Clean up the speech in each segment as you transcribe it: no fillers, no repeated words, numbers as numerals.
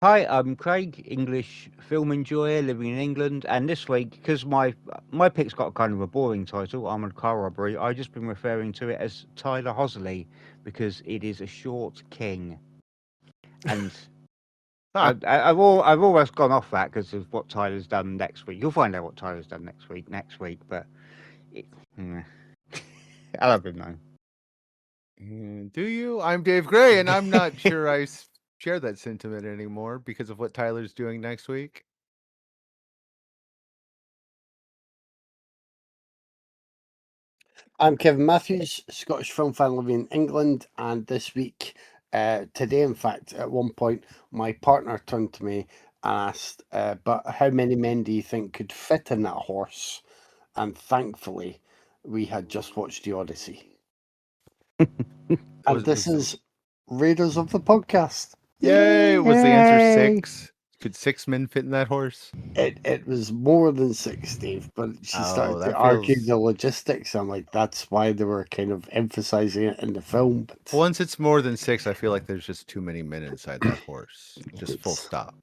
Hi, I'm Craig, English film enjoyer living in England, and this week, because my pick's got kind of a boring title, Armored Car Robbery, I've just been referring to it as Tyler Hosley because it is a short king, and Ah, I've almost gone off that because of what Tyler's done next week. You'll find out what Tyler's done next week, but it, mm, I'll have him know. do you? I'm Dave Gray, and I'm not sure share that sentiment anymore because of what Tyler's doing next week. I'm Kevin Matthews, Scottish film fan living in England, and this week, today, in fact, at one point, my partner turned to me and asked, "But how many men do you think could fit in that horse?" And thankfully, we had just watched The Odyssey, and this is Raiders of the Podcast. Yay! Was the answer Yay! 6? Could 6 men fit in that horse? It was more than 6, Dave, but she started to that argue feels. the logistics. I'm like, that's why they were kind of emphasizing it in the film. But Once it's more than 6, I feel like there's just too many men inside that horse. Just full stop.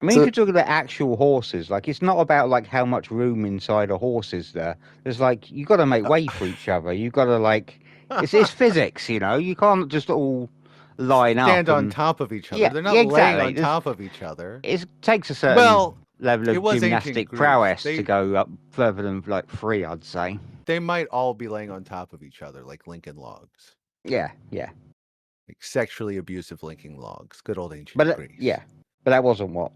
I mean, So- if you're talking about actual horses, like it's not about like how much room inside a horse is there. There's like you got to make way for each other. You got to like it's physics, you know. You can't just all line Stand up on and top of each other. yeah, They're yeah, not laying exactly. on top of each other. It takes a certain Well, level it of was ancient gymnastic Greece. prowess to They go up further than like 3, I'd say. they might all be laying on top of each other like Lincoln logs. Yeah, yeah, Like sexually abusive linking logs. Good old ancient but Greece. yeah, but that wasn't what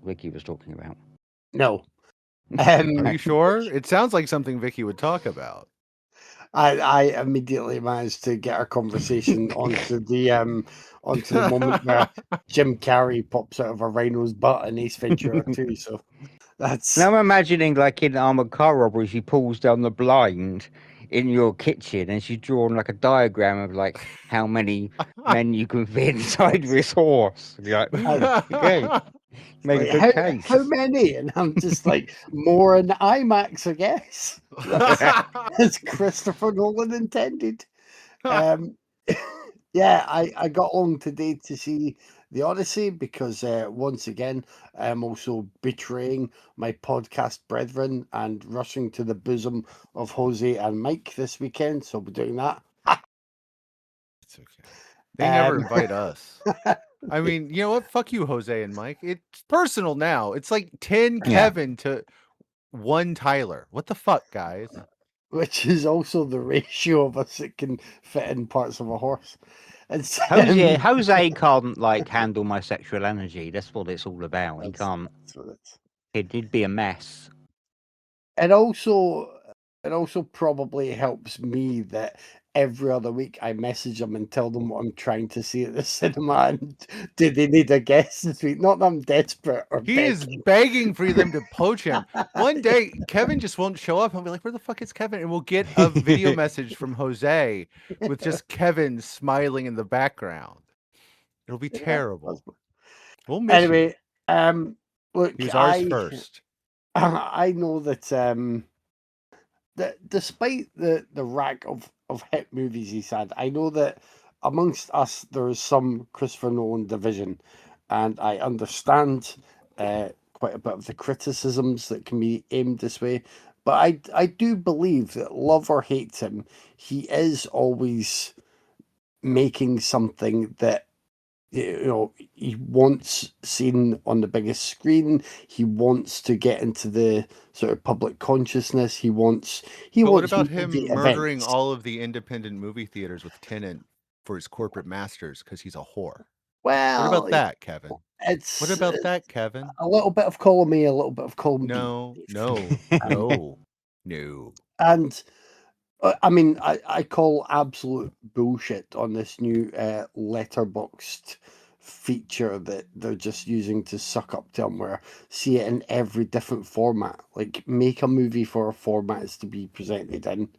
Ricky was talking about. no. Are you sure? It sounds like something Vicky would talk about. I immediately managed to get our conversation onto the moment where Jim Carrey pops out of a rhino's butt in Ace Ventura 2. So that's Now I'm imagining, like in Armored Car Robbery, she pulls down the blind in your kitchen and she's drawn like a diagram of like how many men you can fit inside this horse. And you're like, okay, make a like, good case. how many? And I'm just like, more in IMAX, I guess. As Christopher Nolan intended. Yeah, I got along today to see The Odyssey because once again, I'm also betraying my podcast brethren and rushing to the bosom of Jose and Mike this weekend. So we're doing that. It's okay. They never Um, invite us. I mean, you know what? Fuck you, Jose and Mike. It's personal now. It's like 10 Yeah. Kevin to 1 Tyler. What the fuck, guys? which is also the ratio of us that can fit in parts of a horse. It's, Jose can't like handle my sexual energy. That's what it's all about. He can't. that's what it's. It'd be a mess. It also probably helps me that every other week I message them and tell them what I'm trying to see at the cinema and do they need a guest this week? Not that I'm desperate or He is begging for them to poach him. One day, Kevin just won't show up. I'll be like, where the fuck is Kevin? And we'll get a video message from Jose with just Kevin smiling in the background. It'll be terrible. We'll miss anyway, you. Look, He was ours first. I know that that despite the rack of hit movies he's had, I know that amongst us there is some Christopher Nolan division, and I understand quite a bit of the criticisms that can be aimed this way. But I do believe that love or hate him, he is always making something that he wants seen on the biggest screen. He wants to get into the sort of public consciousness. He wants But what wants about him movie murdering events. all of the independent movie theaters with Tenet for his corporate masters because he's a whore? Well, What about that, Kevin? It's What about that, Kevin? a little bit of column A, a little bit of column No, B. no. And I mean, I call absolute bullshit on this new letterboxed feature that they're just using to suck up to them, where see it in every different format. Like, make a movie for a format it's to be presented in,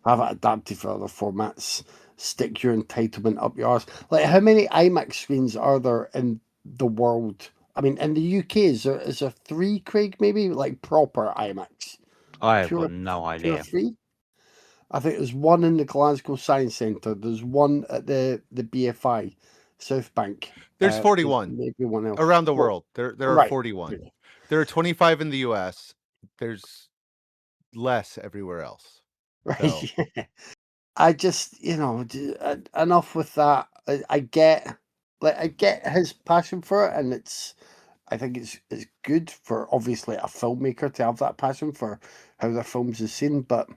have it adapted for other formats, stick your entitlement up your arse. Like, how many IMAX screens are there in the world? I mean, in the UK, is there 3, Craig, maybe? Like, proper IMAX? I have Pure, got no pure idea. 3? I think there's one in the Glasgow Science Centre. There's one at the BFI. South Bank. There's 41 maybe one else around the Well, world. There are right. 41. There are 25 in the U.S. There's less everywhere else. Right. So. I just, enough with that. I get his passion for it, and I think it's good for obviously a filmmaker to have that passion for how their films is seen. But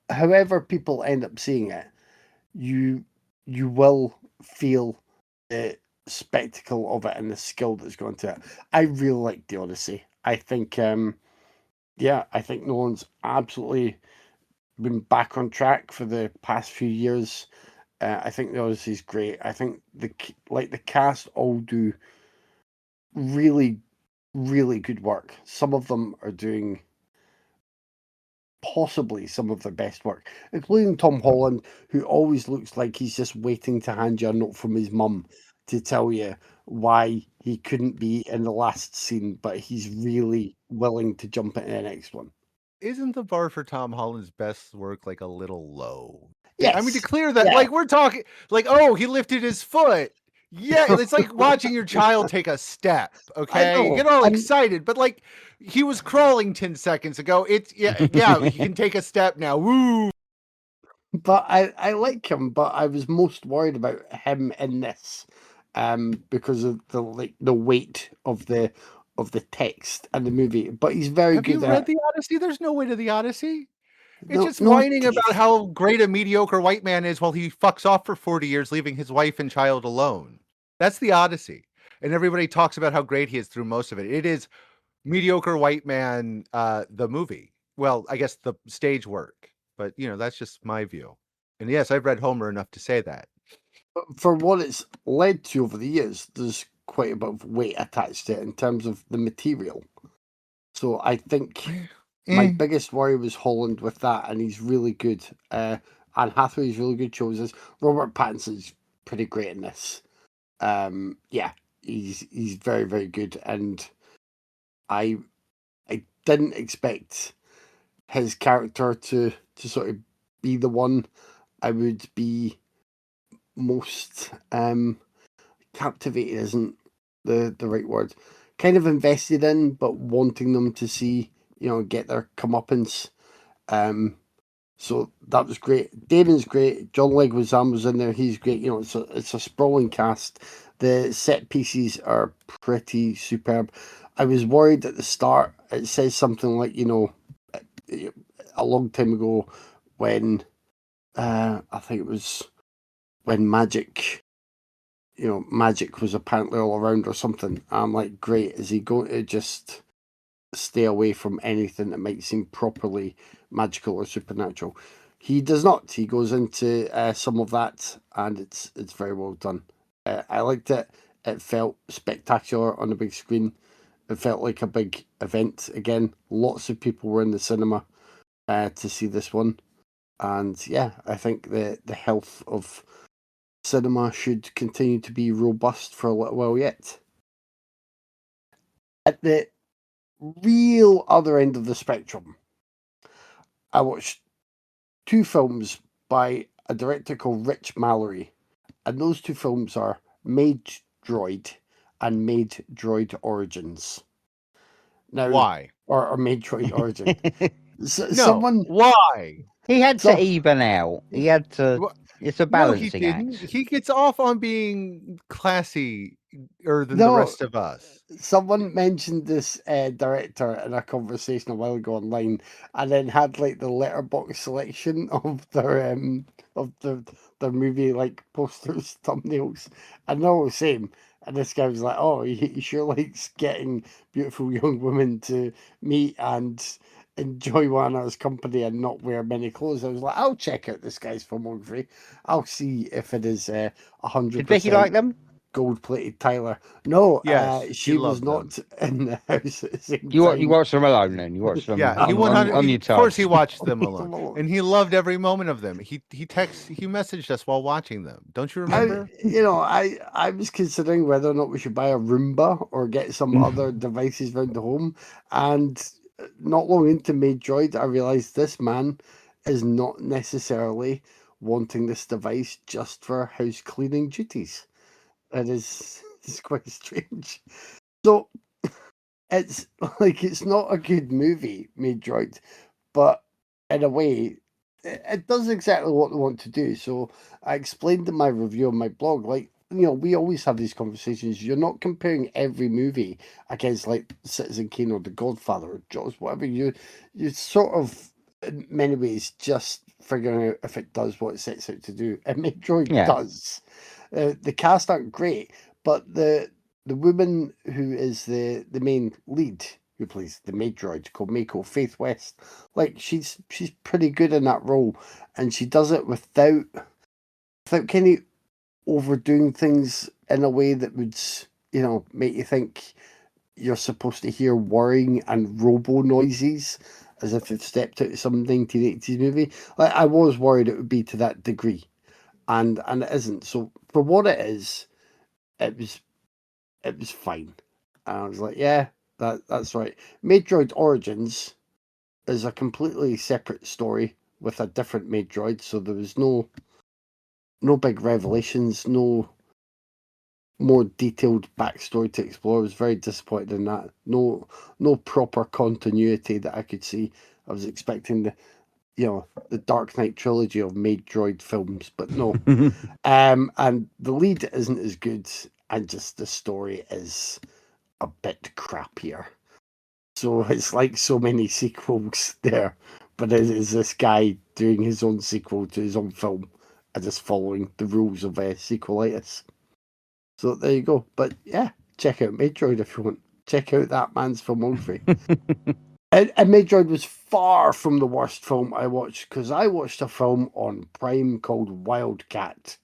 however people end up seeing it, you will feel the spectacle of it and the skill that's gone to it. I really like the Odyssey. I think, I think Nolan's absolutely been back on track for the past few years. I think the Odyssey's great. I think the cast all do really, really good work. Some of them are doing possibly some of their best work, including Tom Holland, who always looks like he's just waiting to hand you a note from his mum to tell you why he couldn't be in the last scene, but he's really willing to jump into the next one. Isn't the bar for Tom Holland's best work like a little low? Yes. I mean, to clear that, like we're talking, like, oh, he lifted his foot. Yeah, it's like watching your child take a step. Okay, you get all excited, but like he was crawling 10 seconds ago. It's he can take a step now. Woo! But I like him, but I was most worried about him in this, because of the weight of the text and the movie. But he's very good. Have you read the Odyssey? There's no way to the Odyssey. It's just no, whining about how great a mediocre white man is while he fucks off for 40 years, leaving his wife and child alone. That's the Odyssey. And everybody talks about how great he is through most of it. It is mediocre white man, the movie. Well, I guess the stage work. But, that's just my view. And yes, I've read Homer enough to say that. For what it's led to over the years, there's quite a bit of weight attached to it in terms of the material. So I think my biggest worry was Holland with that, and he's really good. Anne Hathaway's really good choices. Robert Pattinson's pretty great in this. He's very, very good, and I didn't expect his character to sort of be the one I would be most captivated isn't the right word. Kind of invested in, but wanting them to see, get their comeuppance. So that was great. Damon's great. John Leguizamo was in there. He's great. It's a sprawling cast. The set pieces are pretty superb. I was worried at the start. It says something like, a long time ago when I think it was when magic was apparently all around or something. I'm like, great. Is he going to just stay away from anything that might seem properly magical or supernatural? He does not. He goes into some of that, and it's very well done. I liked it. It felt spectacular on the big screen. It felt like a big event again. Lots of people were in the cinema to see this one, and I think the health of cinema should continue to be robust for a little while yet. At the real other end of the spectrum, I watched two films by a director called Rich Mallory, and those two films are Made Droid and Made Droid Origins. Now, why? Or Made Droid Origin. Why? He had to even out. He had to. It's a balancing act. He gets off on being classy than the rest of us. Someone mentioned this director in a conversation a while ago online, and then had like the letterbox selection of their movie like posters, thumbnails, and they're all the same. And this guy was like, "Oh, he sure likes getting beautiful young women to meet and enjoy one another's company and not wear many clothes." I was like, I'll check out this guy's filmography. I'll see if it is 100%. Did Vicky like them? Gold-plated Tyler. No, yes, she was not in the house at the same time. You watched them alone then? You watched them on your time. Of course he watched them alone. And he loved every moment of them. He messaged us while watching them. Don't you remember? I was considering whether or not we should buy a Roomba or get some other devices around the home, and not long into Made Droid, I realised this man is not necessarily wanting this device just for house cleaning duties. It is it's quite strange. So it's like it's not a good movie, Maid Droid, but in a way, it does exactly what they want to do. So I explained in my review on my blog, like, we always have these conversations. You're not comparing every movie against like Citizen Kane or The Godfather or Jaws, whatever. You sort of, in many ways, just figuring out if it does what it sets out to do. And Maid Droid Yeah. does. The cast aren't great, but the woman who is the main lead, who plays the maid droid called Mako Faith West, like she's pretty good in that role, and she does it without kind of overdoing things in a way that would make you think you're supposed to hear whirring and robo noises as if you've stepped out of some 1980s movie. Like, I was worried it would be to that degree, and it isn't. So for what it is, it was fine. And I was like, yeah, that's right. Maid Droid Origins is a completely separate story with a different Maid Droid, so there was no big revelations, no more detailed backstory to explore. I was very disappointed in that. No proper continuity that I could see. I was expecting the Dark Knight trilogy of Maid Droid films, but no. And the lead isn't as good, and just the story is a bit crappier. So it's like so many sequels there, but it is this guy doing his own sequel to his own film and just following the rules of sequelitis. So there you go. But yeah, check out Maid Droid if you want. Check out that man's filmography. And Maid Droid was far from the worst film I watched, because I watched a film on Prime called Wildcat.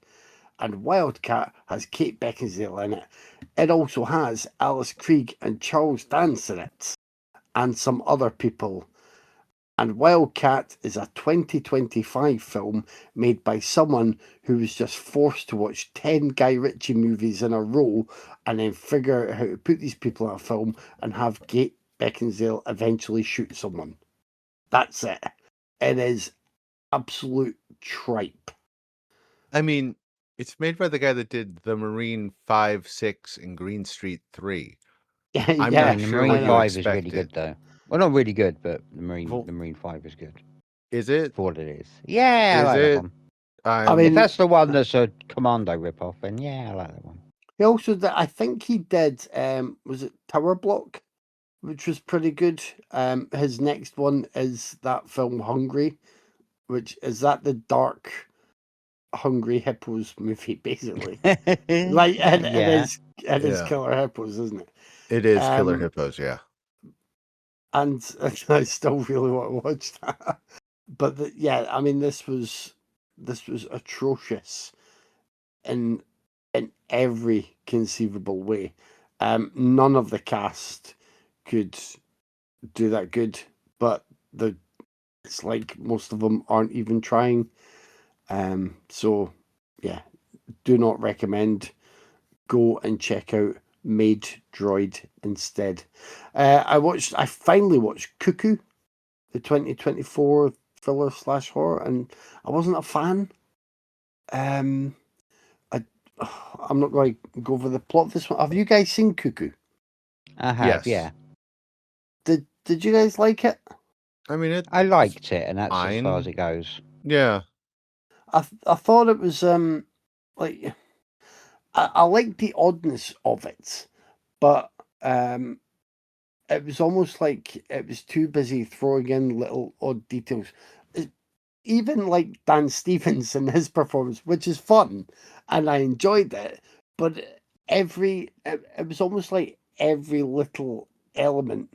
And Wildcat has Kate Beckinsale in it. It also has Alice Krieg and Charles Dance in it, and some other people. And Wildcat is a 2025 film made by someone who was just forced to watch 10 Guy Ritchie movies in a row and then figure out how to put these people in a film and have Kate Beckinsale eventually shoot someone. That's it. It is absolute tripe. I mean, it's made by the guy that did The Marine 5, 6, and Green Street 3. I'm Yeah, not the sure Marine what you 5 is really expected. good, though. Well, not really good, but the Well- Marine 5 is good Is it? for what it is. Yeah, I Is like it? that one. I If mean, that's the one that's a Commando ripoff, then yeah, I like that one. he also did, I think he did, was it Tower Block, which was pretty good. His next one is that film Hungry, which is that the dark Hungry Hippos movie, basically. Like, and it Yeah. is Yeah. Killer Hippos, isn't it? It is Killer Um, Hippos, yeah. And I still really want to watch that. But yeah, I mean, this was atrocious in every conceivable way. None of the cast could do that good, but it's like most of them aren't even trying. So yeah, do not recommend. Go and check out Maid Droid instead. I finally watched Cuckoo, the 2024 thriller / horror, and I wasn't a fan. I'm not going to go over the plot of this one. Have you guys seen Cuckoo? I have, Yes. yeah. Did you guys like it? I mean, I liked it, and that's as far as fine. it goes. Yeah. I thought it was like I liked the oddness of it, but it was almost like it was too busy throwing in little odd details. Even like Dan Stevens and his performance, which is fun, and I enjoyed it, but it was almost like every little element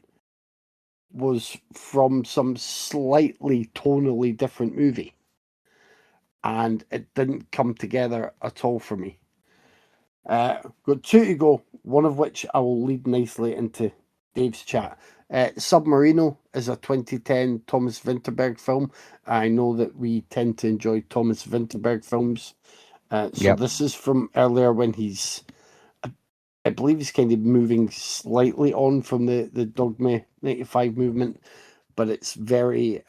was from some slightly tonally different movie, and it didn't come together at all for me. Got two to go, one of which I will lead nicely into Dave's chat. Submarino is a 2010 Thomas Vinterberg film. I know that we tend to enjoy Thomas Vinterberg films. So Yep. this is from earlier when I believe he's kind of moving slightly on from the Dogma 95 movement, but it's very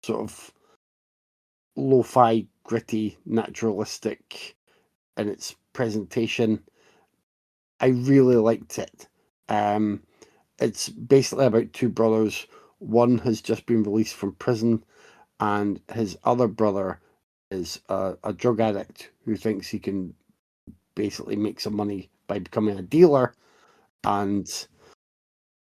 sort of lo-fi gritty, naturalistic in its presentation. I really liked it. It's basically about two brothers. One has just been released from prison, and his other brother is a drug addict who thinks he can basically make some money by becoming a dealer, and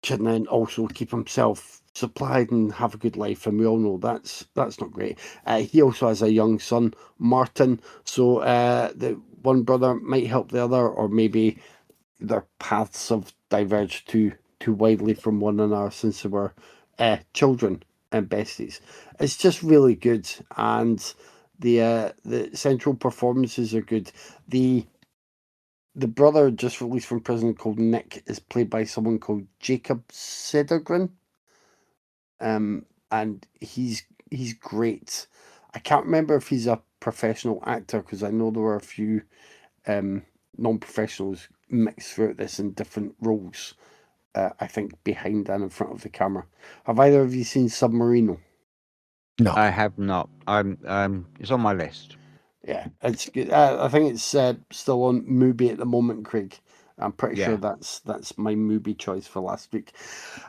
can then also keep himself supplied and have a good life. And we all know that's not great. He also has a young son, Martin. So the one brother might help the other, or maybe their paths have diverged too widely from one another since they were children and besties. It's just really good, and the central performances are good. The brother just released from prison called Nick is played by someone called Jacob Cedergren, and he's great. I can't remember if he's a professional actor, because I know there were a few non-professionals mixed throughout this in different roles. I think behind and in front of the camera. Have either of you seen Submarino? No. I have not. It's on my list. Yeah, it's good. I think it's still on Mubi at the moment, Craig. I'm pretty sure Yeah. that's my Mubi choice for last week.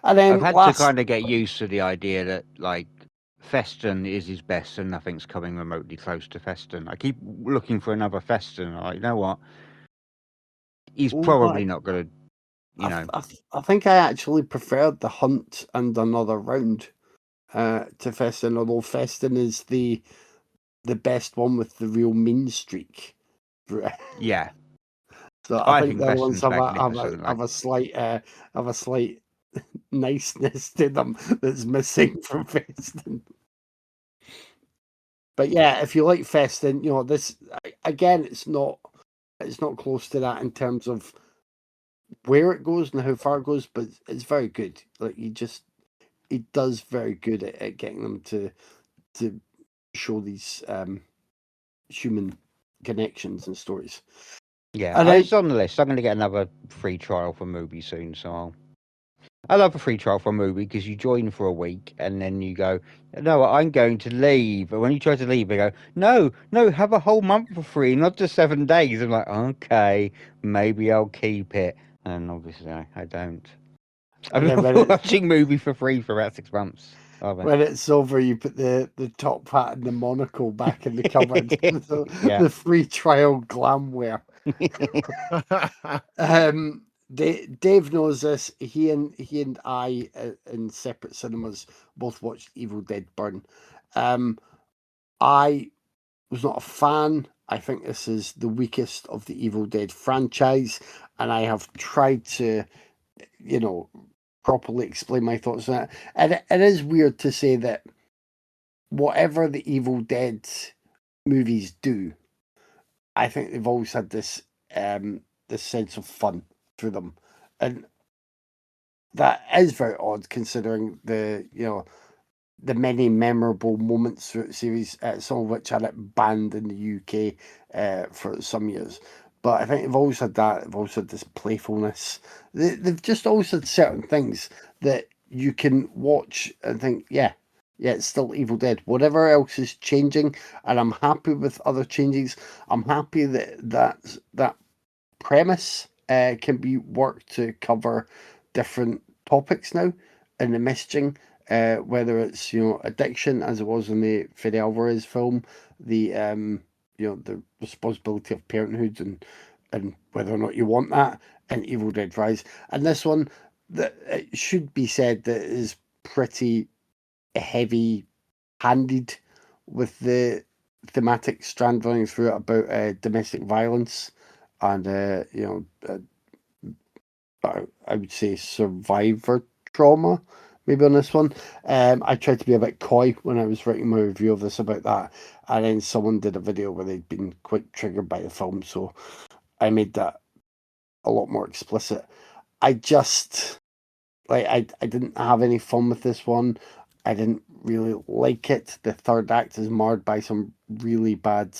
And then I've had to last, kind of get used to the idea that like Feston is his best and nothing's coming remotely close to Feston. I keep looking for another Feston. Like, you know what? He's oh, probably not going to, you know. I think I actually preferred The Hunt and Another Round to Feston, although Feston is the best one with the real mean streak. Yeah. So I think think the other ones Feston's magnificent. have a slight niceness to them that's missing from Feston. But yeah, if you like Feston, you know this again. It's not close to that in terms of where it goes and how far it goes, but it's very good. Like he does very good at getting them to show these human connections and stories. Yeah, And it's on the list. I'm going to get another free trial for Mubi soon, so I love a free trial for a movie because you join for a week and then you go, no, I'm going to leave. And when you try to leave, they go, no, have a whole month for free, not just 7 days. I'm like, okay, maybe I'll keep it. And obviously, I don't. I've then been watching movie for free for about 6 months. when it's over, you put the top hat and the monocle back in the cupboard. So Yeah. the free trial glamware. Dave knows this. He and I in separate cinemas both watched Evil Dead Burn. I was not a fan. I think this is the weakest of the Evil Dead franchise, and I have tried to, properly explain my thoughts on it. And it is weird to say that whatever the Evil Dead movies do, I think they've always had this sense of fun through them, and that is very odd considering the many memorable moments throughout the series, some of which had it banned in the UK for some years. But I think they've always had that. They've always had this playfulness. They've just always had certain things that you can watch and think, yeah, it's still Evil Dead. Whatever else is changing, and I'm happy with other changes. I'm happy that premise can be worked to cover different topics now in the messaging. Whether it's addiction, as it was in the Fede Alvarez film, the the responsibility of parenthood and whether or not you want that in Evil Dead Rise, and this one that it should be said that is pretty heavy-handed with the thematic strand running through it about domestic violence and I would say survivor trauma. Maybe on this one, I tried to be a bit coy when I was writing my review of this about that, and then someone did a video where they'd been quite triggered by the film, so I made that a lot more explicit. I just I didn't have any fun with this one. I didn't really like it. The third act is marred by some really bad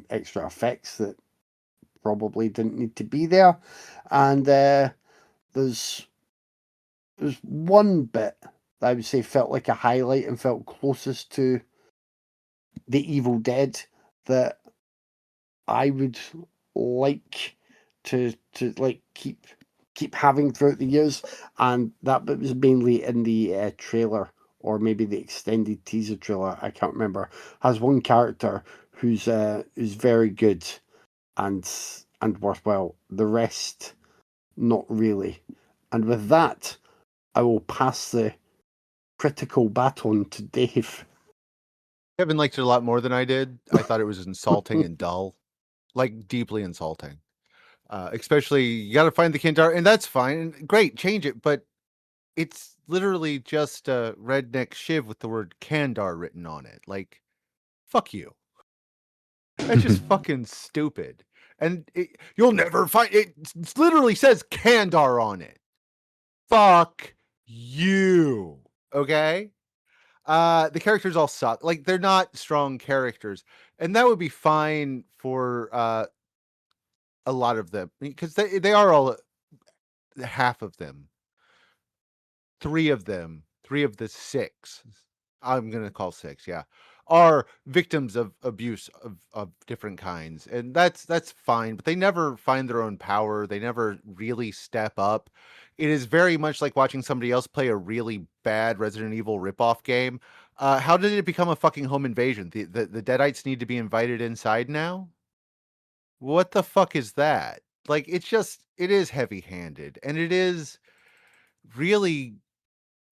extra effects that probably didn't need to be there, and there's one bit that I would say felt like a highlight and felt closest to the Evil Dead that I would like to like keep having throughout the years, and that bit was mainly in the trailer, or maybe the extended teaser trailer. I can't remember. Has one character who's very good and worthwhile. The rest, not really. And with that, I will pass the critical baton to Dave. Kevin liked it a lot more than I did. I thought it was insulting and dull, like deeply insulting. Especially, you got to find the Kandar, and that's fine. And great, change it. But it's literally just a redneck shiv with the word Kandar written on it. Like, fuck you. That's just fucking stupid. And you'll never find it. It literally says Kandar on it. Fuck you. Okay? The characters all suck. Like, they're not strong characters. And that would be fine for a lot of them. Because they are all half of them. Three of the six, I'm going to call six, yeah, are victims of abuse of different kinds. And that's fine, but they never find their own power. They never really step up. It is very much like watching somebody else play a really bad Resident Evil ripoff game. How did it become a fucking home invasion? The Deadites need to be invited inside now? What the fuck is that? Like, it is heavy-handed, and it is really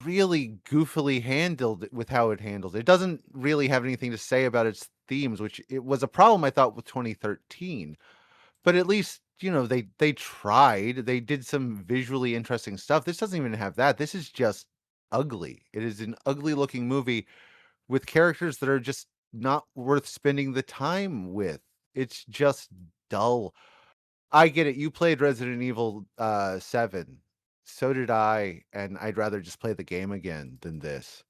goofily handled with how it handles. It doesn't really have anything to say about its themes, which it was a problem I thought with 2013. But at least, they tried. They did some visually interesting stuff. This doesn't even have that. This is just ugly. It is an ugly looking movie with characters that are just not worth spending the time with. It's just dull. I get it. You played Resident Evil 7. So did I, and I'd rather just play the game again than this.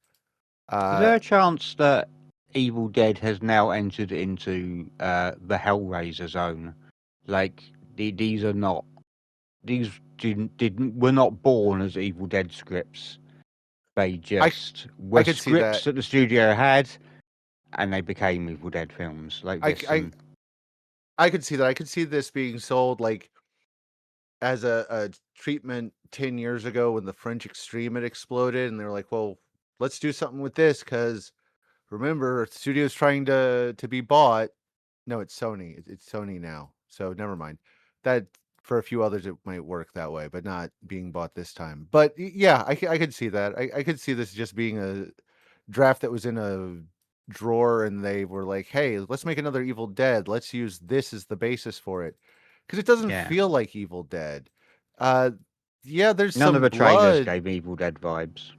Is there a chance that Evil Dead has now entered into the Hellraiser zone? Like, these are not... These were not born as Evil Dead scripts. They just were could see scripts that. the studio had, and they became Evil Dead films. Like this. I could see that. I could see this being sold like as a treatment 10 years ago when the French Extreme had exploded, and they were like, well, let's do something with this because remember, studio's trying to be bought. No, it's Sony. It's Sony now. So never mind. That for a few others it might work that way, but not being bought this time. But yeah, I could see that. I could see this just being a draft that was in a drawer, and they were like, "Hey, let's make another Evil Dead. Let's use this as the basis for it," because it doesn't feel like Evil Dead. Yeah, there's none some of the trailers blood. gave Evil Dead vibes.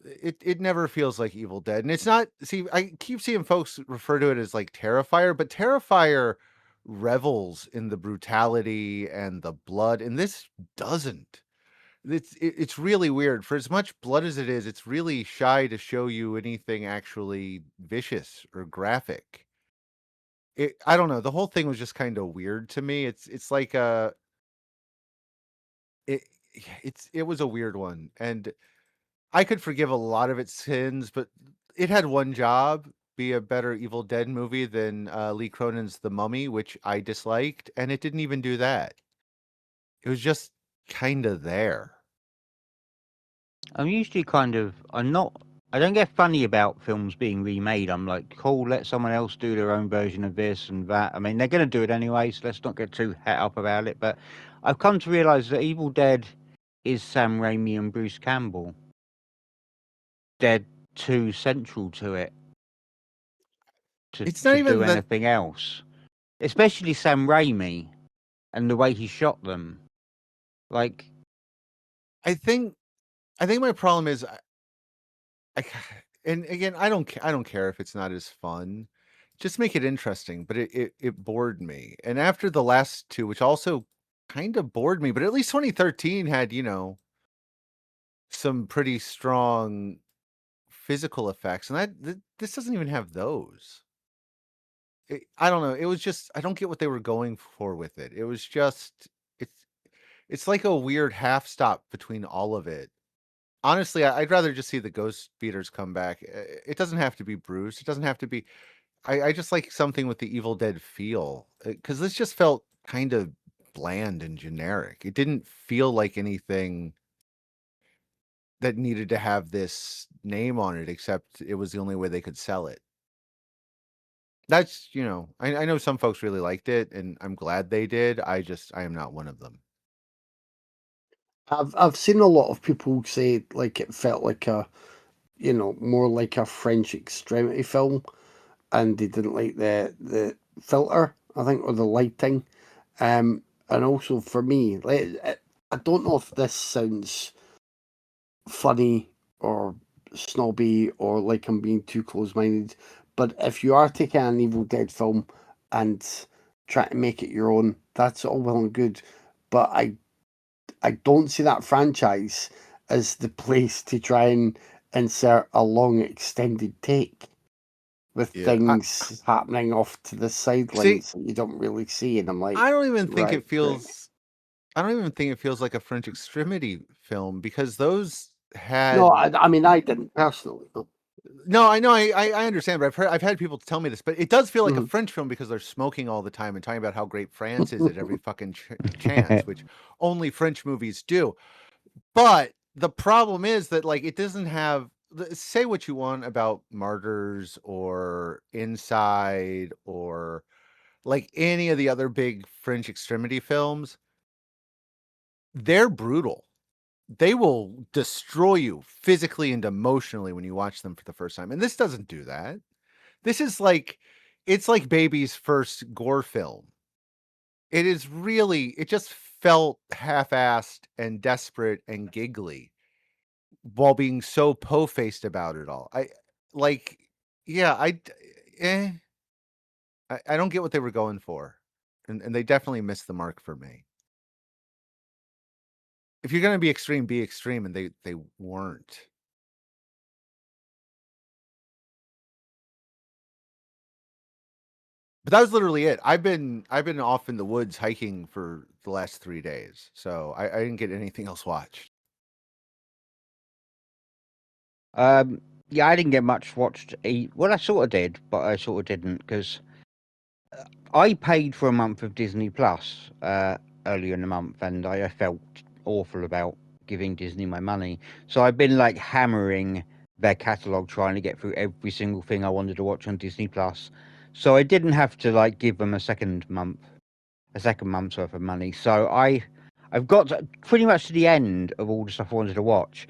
It never feels like Evil Dead, and it's not. See, I keep seeing folks refer to it as like Terrifier, but Terrifier revels in the brutality and the blood, and this doesn't. It's really weird. For as much blood as it is, it's really shy to show you anything actually vicious or graphic. I don't know. The whole thing was just kind of weird to me. It's like it it was a weird one, and I could forgive a lot of its sins, but it had one job: be a better Evil Dead movie than Lee Cronin's The Mummy, which I disliked, and it didn't even do that. It was just kind of there. I'm usually I don't get funny about films being remade. I'm like, cool, let someone else do their own version of this and that. I mean, they're going to do it anyway, so let's not get too het up about it. But I've come to realise that Evil Dead is Sam Raimi and Bruce Campbell. They're too central to it to do anything else. Especially Sam Raimi and the way he shot them. Like, I think my problem is, and again, I don't care if it's not as fun. Just make it interesting. But it bored me. And after the last two, which also kind of bored me, but at least 2013 had, some pretty strong physical effects, and this doesn't even have those. I don't know. It was just, I don't get what they were going for with it. It was just, it's like a weird half stop between all of it. Honestly, I'd rather just see the Ghost Beaters come back. It doesn't have to be Bruce. It doesn't have to be. I just like something with the Evil Dead feel, because this just felt kind of bland and generic. It didn't feel like anything that needed to have this name on it, except it was the only way they could sell it. That's, I know some folks really liked it, and I'm glad they did. I am not one of them. I've seen a lot of people say like it felt like a, more like a French extremity film, and they didn't like the filter, I think, or the lighting. And also for me, like, I don't know if this sounds funny or snobby or like I'm being too close-minded, but if you are taking an Evil Dead film and trying to make it your own, that's all well and good. But I don't see that franchise as the place to try and insert a long extended take with Yeah. things happening off to the sidelines that you don't really see. And I'm like, I don't even think right, it feels. I don't even think it feels like a French extremity film, because those had. No, I mean, I didn't personally. No. No, I know, I understand, but I've had people tell me this, but it does feel like a Mhm. French film because they're smoking all the time and talking about how great France is at every fucking chance, which only French movies do. But the problem is that, like, it doesn't have. Say what you want about Martyrs or Inside or like any of the other big French extremity films. They're brutal. They will destroy you physically and emotionally when you watch them for the first time. And this doesn't do that. This is like, it's like Baby's first gore film. It just felt half-assed and desperate and giggly while being so po-faced about it all. Like, yeah, eh, I don't get what they were going for. And they definitely missed the mark for me. If you're going to be extreme, and they weren't. But that was literally it. I've been off in the woods hiking for the last 3 days, so I didn't get anything else watched. Yeah, I didn't get much watched. Well, I sort of did, but I sort of didn't because I paid for a month of Disney Plus earlier in the month, and I felt awful about giving Disney my money. So I've been like hammering their catalog, trying to get through every single thing I wanted to watch on Disney Plus. So I didn't have to like give them a second month's worth of money. So I've got pretty much to the end of all the stuff I wanted to watch.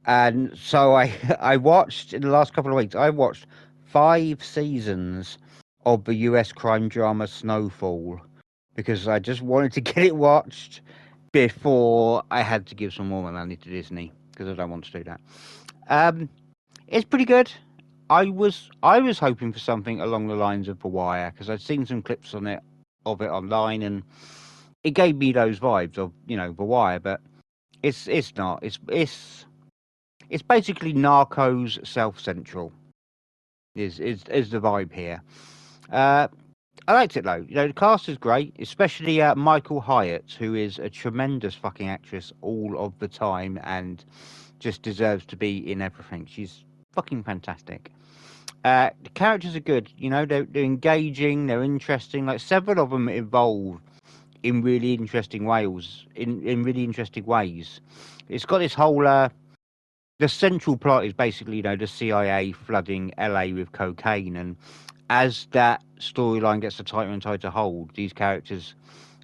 And so I watched in the last couple of weeks. I watched 5 seasons of the US crime drama Snowfall because I just wanted to get it watched before I had to give some more money to Disney because I don't want to do that. It's pretty good. I was hoping for something along the lines of The Wire because I'd seen some clips of it online and it gave me those vibes of The Wire, but it's not. It's basically Narcos South Central is the vibe here. I liked it though. The cast is great, especially Michael Hyatt, who is a tremendous fucking actress all of the time and just deserves to be in everything. She's fucking fantastic. The characters are good. They're engaging. They're interesting. Like several of them evolve in really interesting ways. In really interesting ways. It's got this whole. The central plot is basically, the CIA flooding LA with cocaine, and as that storyline gets a tighter and tighter hold, these characters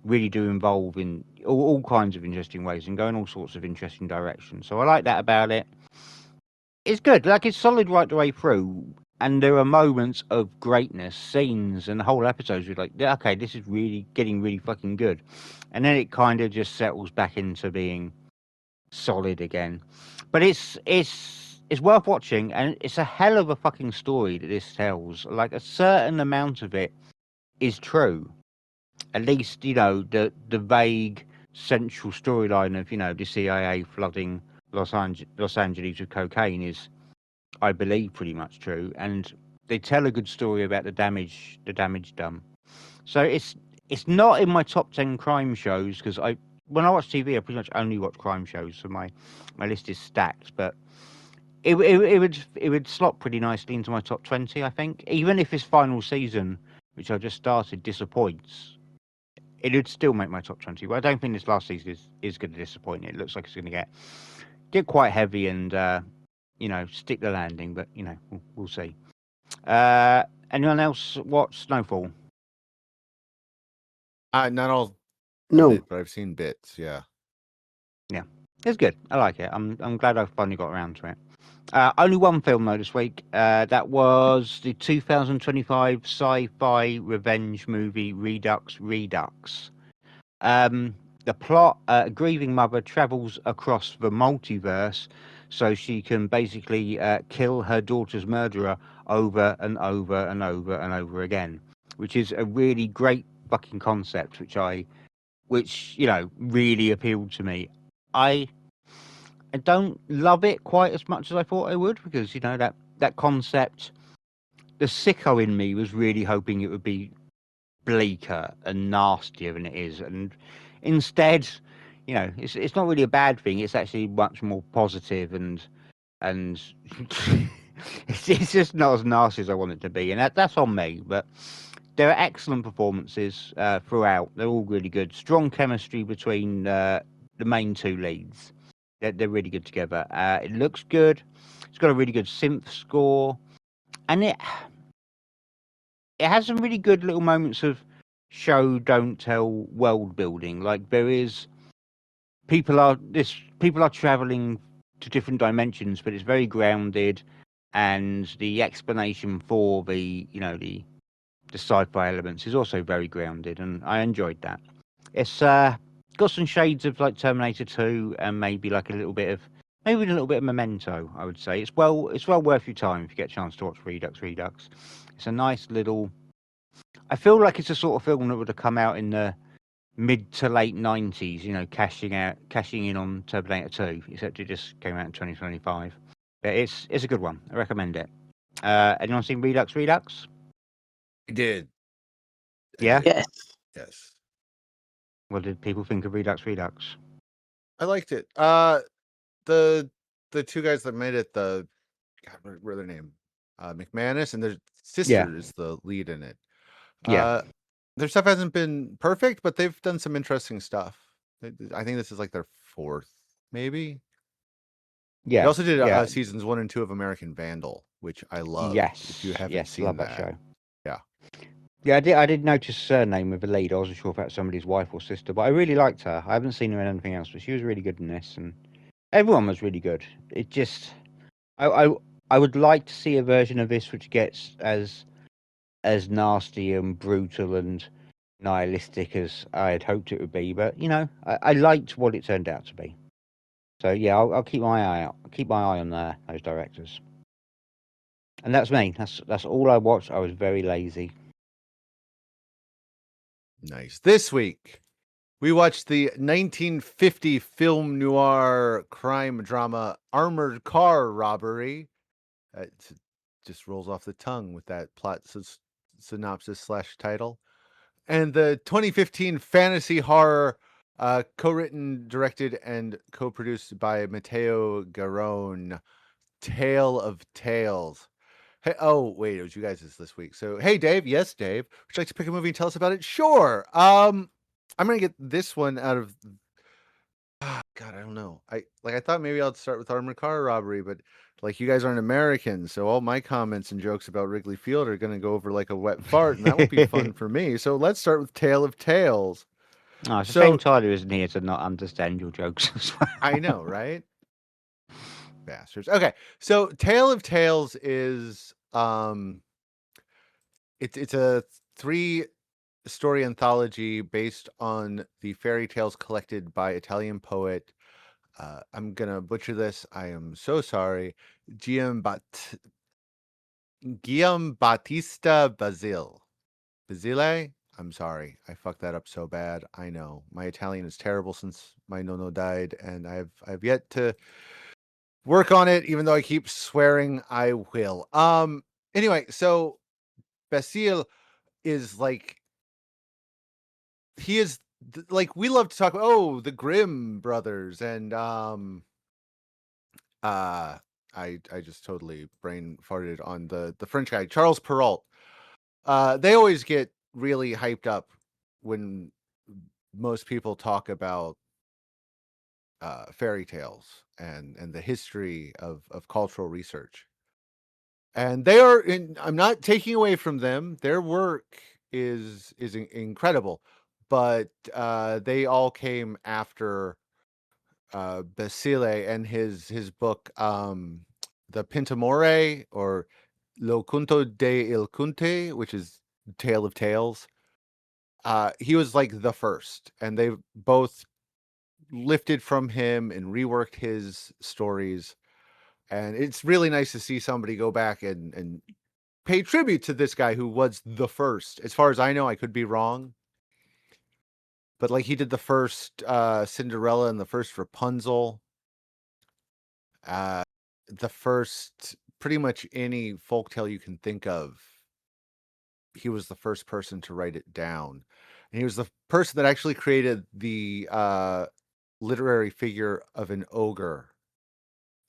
really do involve in all kinds of interesting ways and go in all sorts of interesting directions. So I like that about it. It's good, like it's solid right the way through, and there are moments of greatness, scenes, and the whole episodes. You're like, yeah, okay, this is really getting really fucking good, and then it kind of just settles back into being solid again. But it's worth watching, and it's a hell of a fucking story that this tells. Like a certain amount of it is true. At least the vague central storyline of the CIA flooding Los Angeles with cocaine is, I believe, pretty much true, and they tell a good story about the damage done. So it's not in my top 10 crime shows because when I watch TV, I pretty much only watch crime shows, so my list is stacked. But it would slot pretty nicely into my top 20, I think. Even if his final season, which I just started, disappoints, it would still make my top 20. But I don't think this last season is going to disappoint. It looks like it's going to get quite heavy and stick the landing. But we'll see. Anyone else watch Snowfall? Not all of No. it, but I've seen bits. Yeah. Yeah, it's good. I like it. I'm glad I finally got around to it. Only one film though this week. That was the 2025 sci-fi revenge movie Redux. The plot: a grieving mother travels across the multiverse so she can basically kill her daughter's murderer over and over and over and over again, which is a really great fucking concept, which really appealed to me. I don't love it quite as much as I thought I would, because that concept, the sicko in me was really hoping it would be bleaker and nastier than it is, and instead, it's not really a bad thing. It's actually much more positive, and it's just not as nasty as I want it to be, and that's on me. But there are excellent performances throughout. They're all really good. Strong chemistry between the main two leads. They're really good together. It looks good. It's got a really good synth score, and it has some really good little moments of show don't tell world building. Like people are traveling to different dimensions, but it's very grounded, and the explanation for the sci-fi elements is also very grounded, and I enjoyed that. It's got some shades of like Terminator 2 and maybe a little bit of Memento, I would say. It's well worth your time if you get a chance to watch Redux. It's a nice little. I feel like it's a sort of film that would have come out in the mid to late 90s, cashing in on Terminator 2, except it just came out in 2025. But it's a good one. I recommend it. Anyone seen Redux? I did. Yeah? Yes. Yes. What did people think of Redux? I liked it. The two guys that made it, what are their name? McManus and their sister is the lead in it. Yeah. Their stuff hasn't been perfect, but they've done some interesting stuff. I think this is like their fourth, maybe. Yeah. They also did seasons 1 and 2 of American Vandal, which I love. Yes. If you haven't seen love that show. Yeah. Yeah, I did notice a surname with the lead. I wasn't sure if that's somebody's wife or sister, but I really liked her. I haven't seen her in anything else, but she was really good in this, and everyone was really good. It just, I would like to see a version of this which gets as nasty and brutal and nihilistic as I had hoped it would be. But I liked what it turned out to be. So yeah, I'll keep my eye out. I'll keep my eye on those directors. And that's me. That's all I watched. I was very lazy. Nice. This week, we watched the 1950 film noir crime drama Armored Car Robbery. It just rolls off the tongue with that plot synopsis / title. And the 2015 fantasy horror co-written, directed, and co-produced by Matteo Garrone, Tale of Tales. Hey, oh wait, it was you guys this week. So hey, Dave. Yes, Dave. Would you like to pick a movie and tell us about it? Sure. I'm gonna get this one out of. God, I don't know. I thought maybe I'd start with Armored Car Robbery, but you guys aren't Americans, so all my comments and jokes about Wrigley Field are gonna go over like a wet fart, and that won't be fun for me. So let's start with Tale of Tales. Oh, it's a shame Tyler isn't here to not understand your jokes as well. I know, right? Bastards. Okay, so Tale of Tales is it's a 3-story anthology based on the fairy tales collected by Italian poet. I'm gonna butcher this. I am so sorry. Giambattista Basile. Basile? I'm sorry. I fucked that up so bad. I know. My Italian is terrible since my nonno died, and I've yet to work on it, even though I keep swearing I will. Anyway, so Basile is he is we love to talk about the Grimm brothers and I just totally brain farted on the French guy, Charles Perrault. They always get really hyped up when most people talk about fairy tales and the history of cultural research. And they are I'm not taking away from them. Their work is incredible, but they all came after Basile and his book, the Pentamerone, or Lo Conto de il Conte, which is Tale of Tales. He was like the first, and they both lifted from him and reworked his stories. And it's really nice to see somebody go back and pay tribute to this guy who was the first. As far as I know, I could be wrong, but like he did the first Cinderella and the first Rapunzel, the first pretty much any folktale you can think of. He was the first person to write it down, and he was the person that actually created the literary figure of an ogre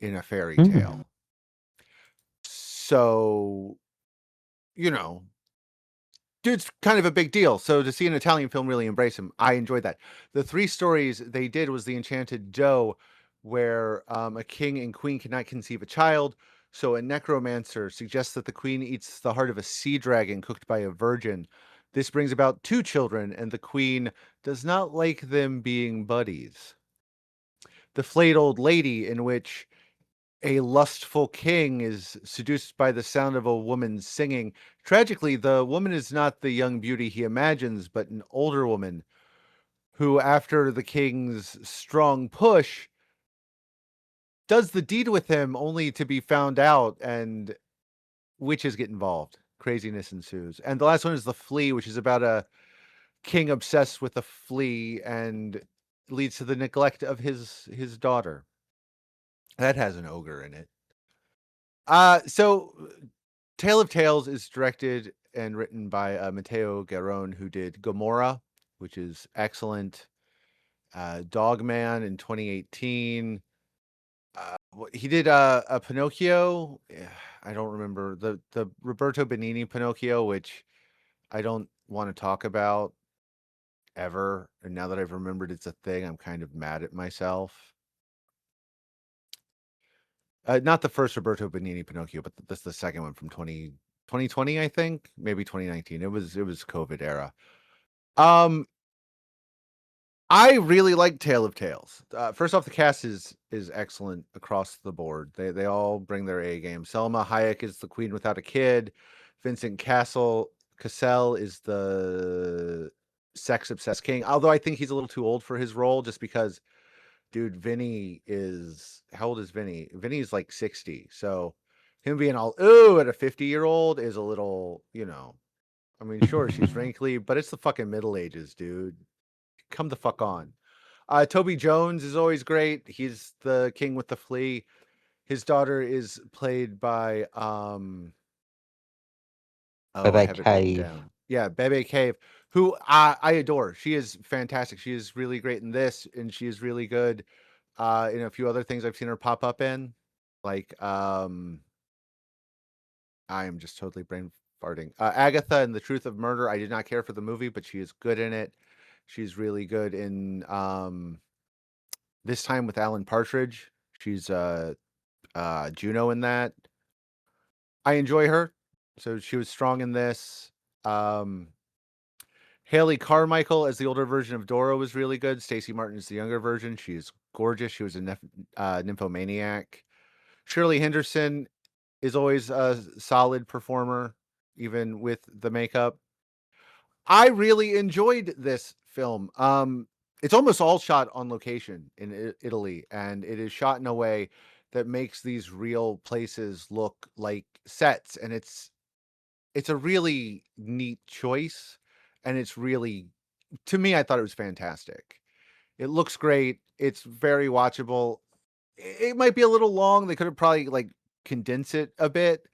in a fairy tale. So, you know, dude's kind of a big deal. So to see an Italian film really embrace him, I enjoyed that. The 3 stories they did was The Enchanted Doe, where a king and queen cannot conceive a child. So a necromancer suggests that the queen eats the heart of a sea dragon cooked by a virgin. This brings about 2 children, and the queen does not like them being buddies. The Flayed Old Lady, in which a lustful king is seduced by the sound of a woman singing. Tragically, the woman is not the young beauty he imagines, but an older woman who, after the king's strong push, does the deed with him only to be found out, and witches get involved. Craziness ensues. And the last one is The Flea, which is about a king obsessed with a flea and leads to the neglect of his daughter. That has an ogre in it. So Tale of Tales is directed and written by Matteo Garrone, who did Gomorrah, which is excellent. Dogman in 2018. He did a Pinocchio. I don't remember the Roberto Benigni Pinocchio, which I don't want to talk about ever. And now that I've remembered it's a thing, I'm kind of mad at myself. Not the first Roberto Benigni Pinocchio, but that's the second one from 2020, I think, maybe 2019. It was COVID era. I really like Tale of Tales. First off, the cast is excellent across the board. They all bring their A game. Selma Hayek is the queen without a kid. Vincent Cassel is the sex obsessed king. Although I think he's a little too old for his role, just because, dude, Vinny is, how old is Vinny? Vinny's like 60. So him being all at a 50-year-old is a little, I mean, sure, she's wrinkly, but it's the fucking Middle Ages, dude. Come the fuck on. Toby Jones is always great. He's the king with the flea. His daughter is played by Bebe I have it written Cave. down. Yeah, Bebe Cave, who I adore. She is fantastic. She is really great in this, and she is really good in a few other things I've seen her pop up in. Like I am just totally brain farting. Agatha and the Truth of Murder. I did not care for the movie, but she is good in it. She's really good in This Time with Alan Partridge. She's Juno in that. I enjoy her. So she was strong in this. Haley Carmichael as the older version of Dora was really good. Stacey Martin is the younger version. She's gorgeous. She was a nymphomaniac. Shirley Henderson is always a solid performer, even with the makeup. I really enjoyed this film. It's almost all shot on location in Italy, and it is shot in a way that makes these real places look like sets, and it's a really neat choice, and it's really, to me, I thought it was fantastic. It looks great. It's very watchable. It might be a little long. They could have probably like condensed it a bit,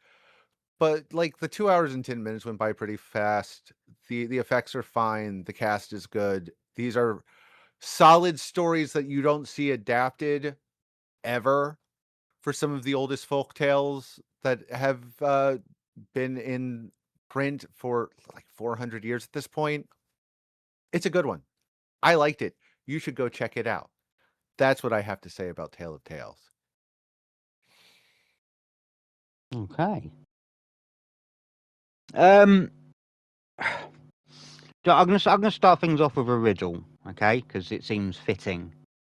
but like the 2 hours and 10 minutes went by pretty fast. The effects are fine. The cast is good. These are solid stories that you don't see adapted ever for some of the oldest folk tales that have been in print for like 400 years at this point. It's a good one. I liked it. You should go check it out. That's what I have to say about Tale of Tales. Okay. I'm gonna start things off with a riddle, okay? Because it seems fitting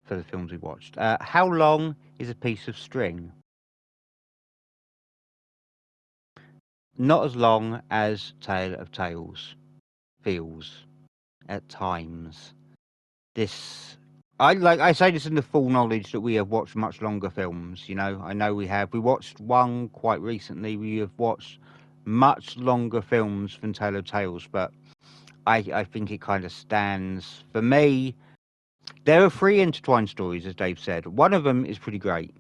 for the films we watched. How long is a piece of string? Not as long as Tale of Tales feels at times. I say this in the full knowledge that we have watched much longer films. You know, I know we have. We watched one quite recently. We have watched much longer films than Tale of Tales, but I think it kind of stands for me. There are 3 intertwined stories, as Dave said. One of them is pretty great.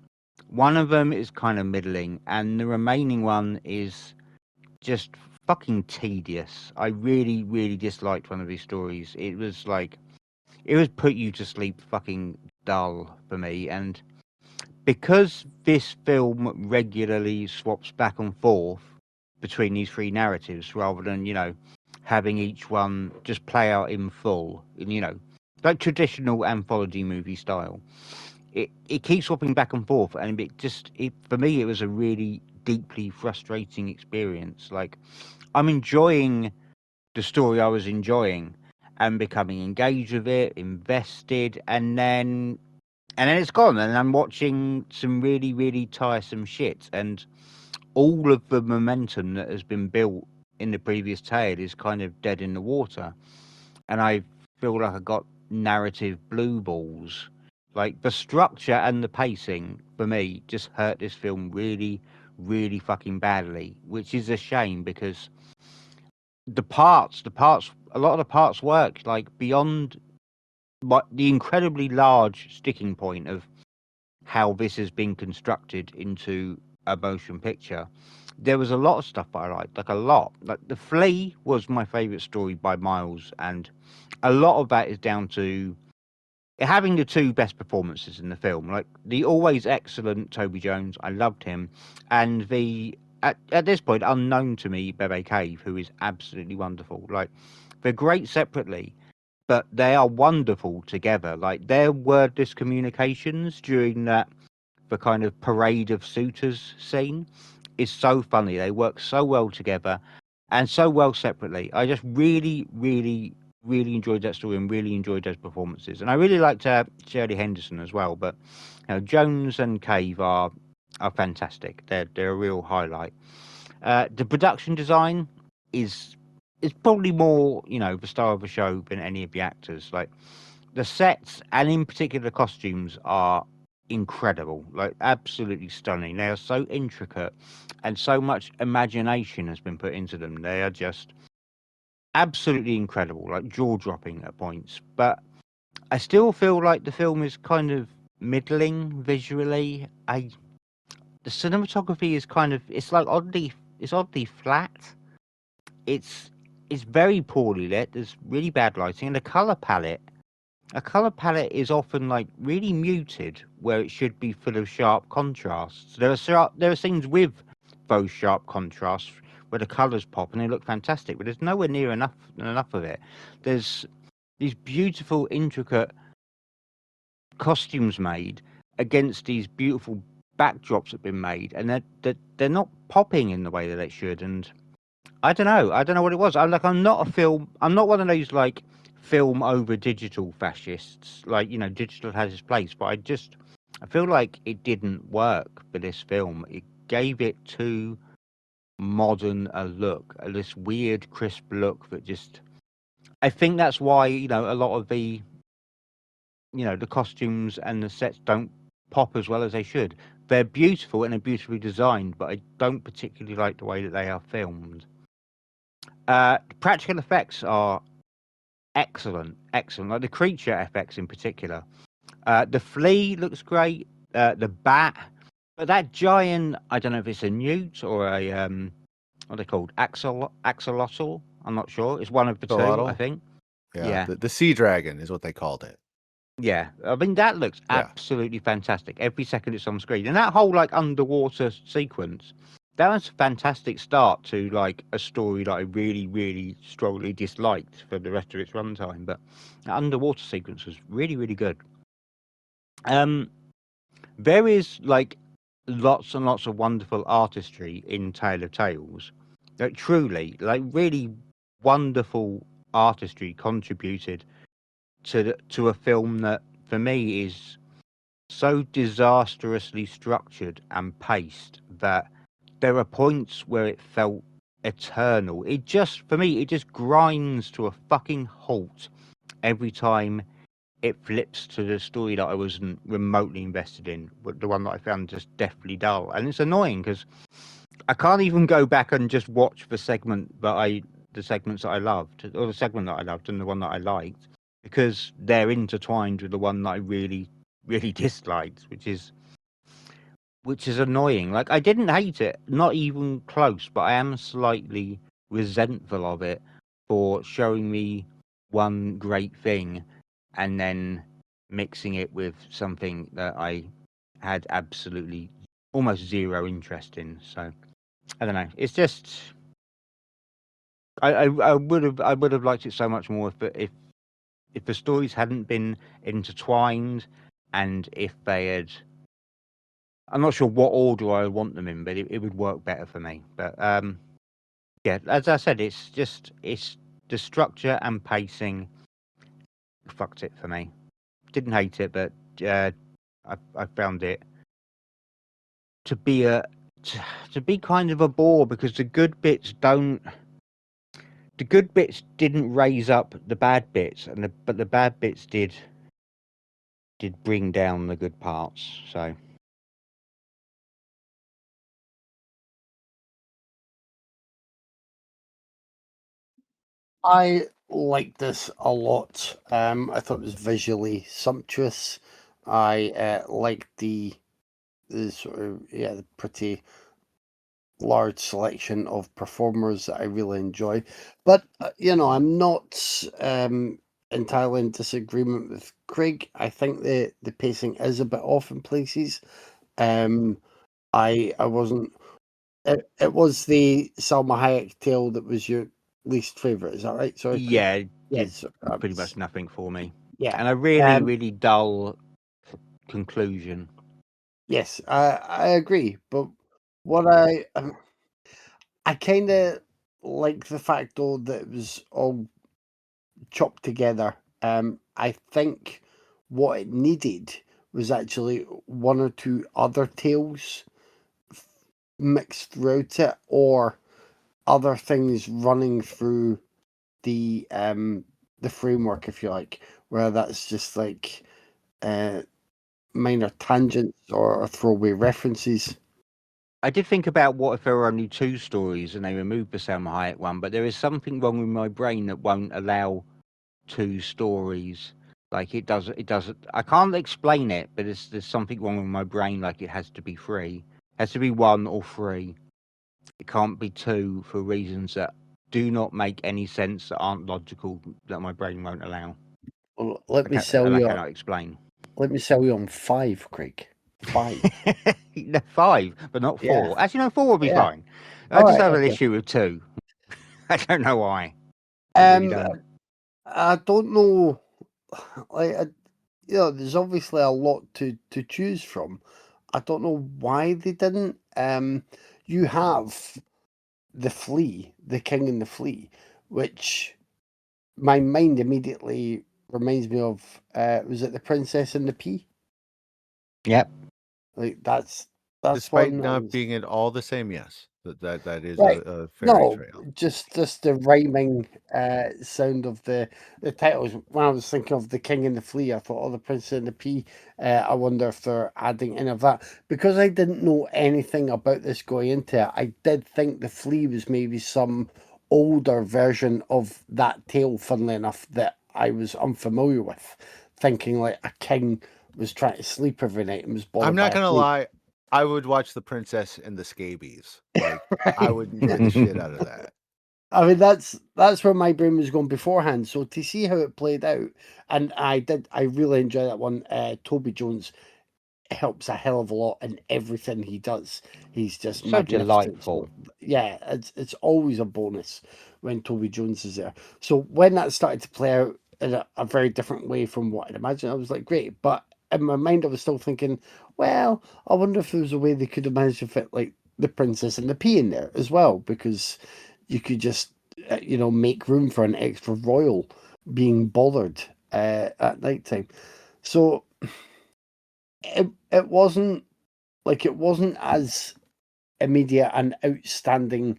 One of them is kind of middling, and the remaining one is just fucking tedious. I really, really disliked one of these stories. It was put you to sleep fucking dull for me. And because this film regularly swaps back and forth between these 3 narratives rather than, having each one just play out in full, like traditional anthology movie style, it keeps swapping back and forth. And for me, it was a really deeply frustrating experience. Like, I'm enjoying the story I was enjoying and becoming engaged with it, invested, and then it's gone, and I'm watching some really, really tiresome shit, and all of the momentum that has been built in the previous tale is kind of dead in the water, and I feel like I got narrative blue balls. Like, the structure and the pacing for me just hurt this film really, really fucking badly, which is a shame because the parts, a lot of the parts work like beyond the incredibly large sticking point of how this has been constructed into a motion picture. There was a lot of stuff that I liked, like a lot. Like The Flea was my favourite story by miles, and a lot of that is down to having the 2 best performances in the film. Like the always excellent Toby Jones, I loved him, and the at this point unknown to me Bebe Cave, who is absolutely wonderful. Like, they're great separately, but they are wonderful together. Like, their wordless communications during the kind of parade of suitors scene is so funny. They work so well together and so well separately. I just really, really, really enjoyed that story and really enjoyed those performances. And I really liked Shirley Henderson as well. But Jones and Cave are fantastic. They're a real highlight. The production design is probably more, the star of the show than any of the actors. Like, the sets and in particular the costumes are incredible, like absolutely stunning. They are so intricate and so much imagination has been put into them. They are just absolutely incredible, like jaw-dropping at points. But I still feel like the film is kind of middling visually. The cinematography is kind of, it's oddly flat. It's very poorly lit. There's really bad lighting, and the color palette. A color palette is often like really muted, where it should be full of sharp contrasts. There are scenes with those sharp contrasts where the colors pop and they look fantastic, but there's nowhere near enough of it. There's these beautiful, intricate costumes made against these beautiful backdrops that have been made, and they're not popping in the way that they should. And I don't know what it was. I'm not one of those like film over digital fascists. Like, digital has its place, but I feel like it didn't work for this film. It gave it too modern a look, this weird crisp look that just, I think that's why, a lot of the costumes and the sets don't pop as well as they should. They're beautiful and they're beautifully designed, but I don't particularly like the way that they are filmed. Practical effects are excellent. Like the creature effects in particular. The flea looks great. The bat, but that giant, I don't know if it's a newt or a what are they called? Axolotl. I'm not sure. It's one of the 2, I think. Yeah. The sea dragon is what they called it. Yeah, I mean that looks Yeah. absolutely fantastic. Every second it's on screen, and that whole like underwater sequence, that was a fantastic start to like a story that I really, really strongly disliked for the rest of its runtime. But the underwater sequence was really, really good. There is like lots and lots of wonderful artistry in Tale of Tales. Like truly, like really wonderful artistry contributed to a film that for me is so disastrously structured and paced that there are points where it felt eternal. It just, for me, it just grinds to a fucking halt every time it flips to the story that I wasn't remotely invested in, but the one that I found just deathly dull. And it's annoying because I can't even go back and just watch the segments that I loved, or the segment that I loved and the one that I liked, because they're intertwined with the one that I really, really disliked, which is annoying. Like I didn't hate it, not even close, but I am slightly resentful of it for showing me one great thing and then mixing it with something that I had absolutely almost zero interest in. So I don't know. It's just I would have liked it so much more if the stories hadn't been intertwined and if they had. I'm not sure what order I want them in, but it would work better for me. But yeah, as I said, it's the structure and pacing fucked it for me. Didn't hate it, but I found it to be to be kind of a bore because the good bits didn't raise up the bad bits, but the bad bits did bring down the good parts. So I liked this a lot. I thought it was visually sumptuous. I liked the sort of the pretty large selection of performers that I really enjoy. But I'm not entirely in disagreement with Craig. I think the pacing is a bit off in places. I wasn't. It was the Salma Hayek tale that was your least favorite. Is that right? Sorry. yeah, it did Yes. pretty much nothing for me. Yeah. And a really, really dull conclusion. Yes, I agree. But what I kind of like the fact though that it was all chopped together. I think what it needed was actually one or two other tales mixed throughout it, or other things running through the framework, if you like, where that's just like minor tangents or throwaway references. I did think about what if there were only two stories and they removed the Salma Hayek one, but there is something wrong with my brain that won't allow two stories. Like it does. I can't explain it, but there's something wrong with my brain. Like it has to be three. It has to be one or three. It can't be two for reasons that do not make any sense, that aren't logical, that my brain won't allow. Well, let me I cannot explain. Let me sell you on 5, Craig. 5. No, 5, but not 4. Yeah. Actually, no, 4 would be Yeah. fine. I just Alright, have an okay. issue with 2. I don't know why. I really don't. I don't know. Like, there's obviously a lot to choose from. I don't know why they didn't. You have the flea, the king and the flea, which my mind immediately reminds me of. Was it the Princess and the Pea? Yep. Like that's Despite one. not being at all the same, yes, that is Right. a fairy tale. Just the rhyming sound of the titles. When I was thinking of the King and the Flea, I thought, oh, the Princess and the Pea. I wonder if they're adding any of that. Because I didn't know anything about this going into it, I did think the Flea was maybe some older version of that tale, funnily enough, that I was unfamiliar with. Thinking like a king was trying to sleep every night and was bothered I'm not by a gonna flea. lie, I would watch The Princess and the Scabies. Like I would enjoy the shit out of that. I mean, that's where my brain was going beforehand. So to see how it played out, and I really enjoy that one. Toby Jones helps a hell of a lot in everything he does. He's just So magnificent. delightful. So, yeah, it's always a bonus when Toby Jones is there. So when that started to play out in a very different way from what I'd imagined, I was like, great. But in my mind, I was still thinking, well, I wonder if there was a way they could have managed to fit like the Princess and the Pea in there as well, because you could just make room for an extra royal being bothered at night time. So it wasn't as immediate and outstanding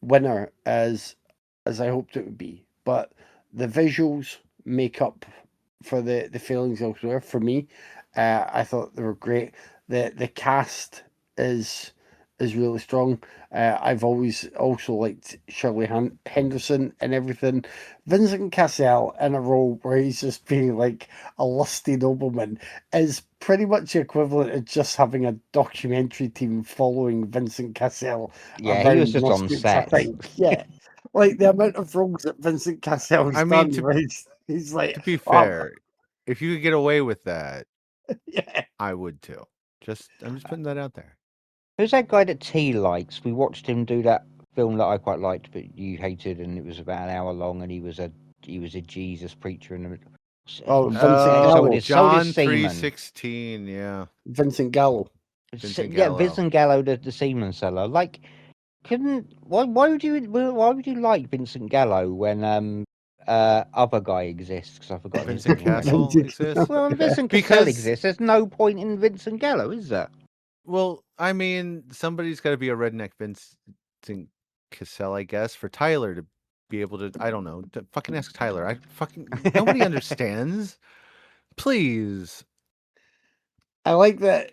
winner as I hoped it would be, but the visuals make up for the failings elsewhere for me. I thought they were great. The cast is really strong. I've always also liked Shirley Henderson and everything. Vincent Cassel in a role where he's just being like a lusty nobleman is pretty much equivalent to just having a documentary team following Vincent Cassel Yeah, he was around just on Muscat, I set. think. Yeah. Like the amount of roles that Vincent Cassel's I mean, done, where he's like, to be "Oh, fair, if you could get away with that, yeah. I would too. I'm just putting that out there. Who's that guy that T likes? We watched him do that film that I quite liked, but you hated, and it was about an hour long, and he was a Jesus preacher in the middle. Oh, He's- Vincent so Gallo. did John Seaman. 3:16, yeah. Vincent Gallo. Vincent Yeah, Gallo. Vincent Gallo, the seaman seller. Like, why would you like Vincent Gallo when other guy exists? Because I forgot his Vincent name already. Castle Vincent exists. Well, when Vincent Cassel Because, exists, there's no point in Vincent Gallo, is there? well, I mean, somebody's got to be a redneck Vincent Cassell, I guess, for Tyler to be able to. I don't know. Fucking ask Tyler. Nobody understands. Please. I like that.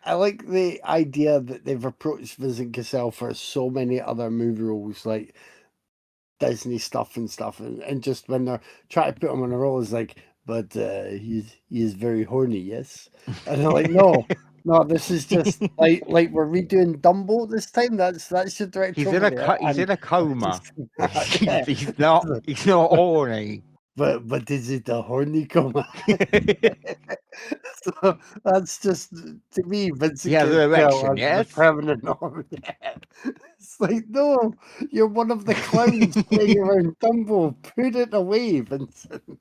I like the idea that they've approached Vincent Cassel for so many other movie roles, like Disney stuff and just when they're trying to put him on a role, it's like, but he is very horny, yes. And they're like, no, this is just like we're redoing Dumbo this time. That's your director He's over in there. he's in a coma. Yeah. He's not horny. But is it a horny coma? So that's just to me, Vincent He has an Cassel erection, as the yes? permanent norm. Yeah. It's like, no, you're one of the clowns playing around Dumbo. Put it away, Vincent.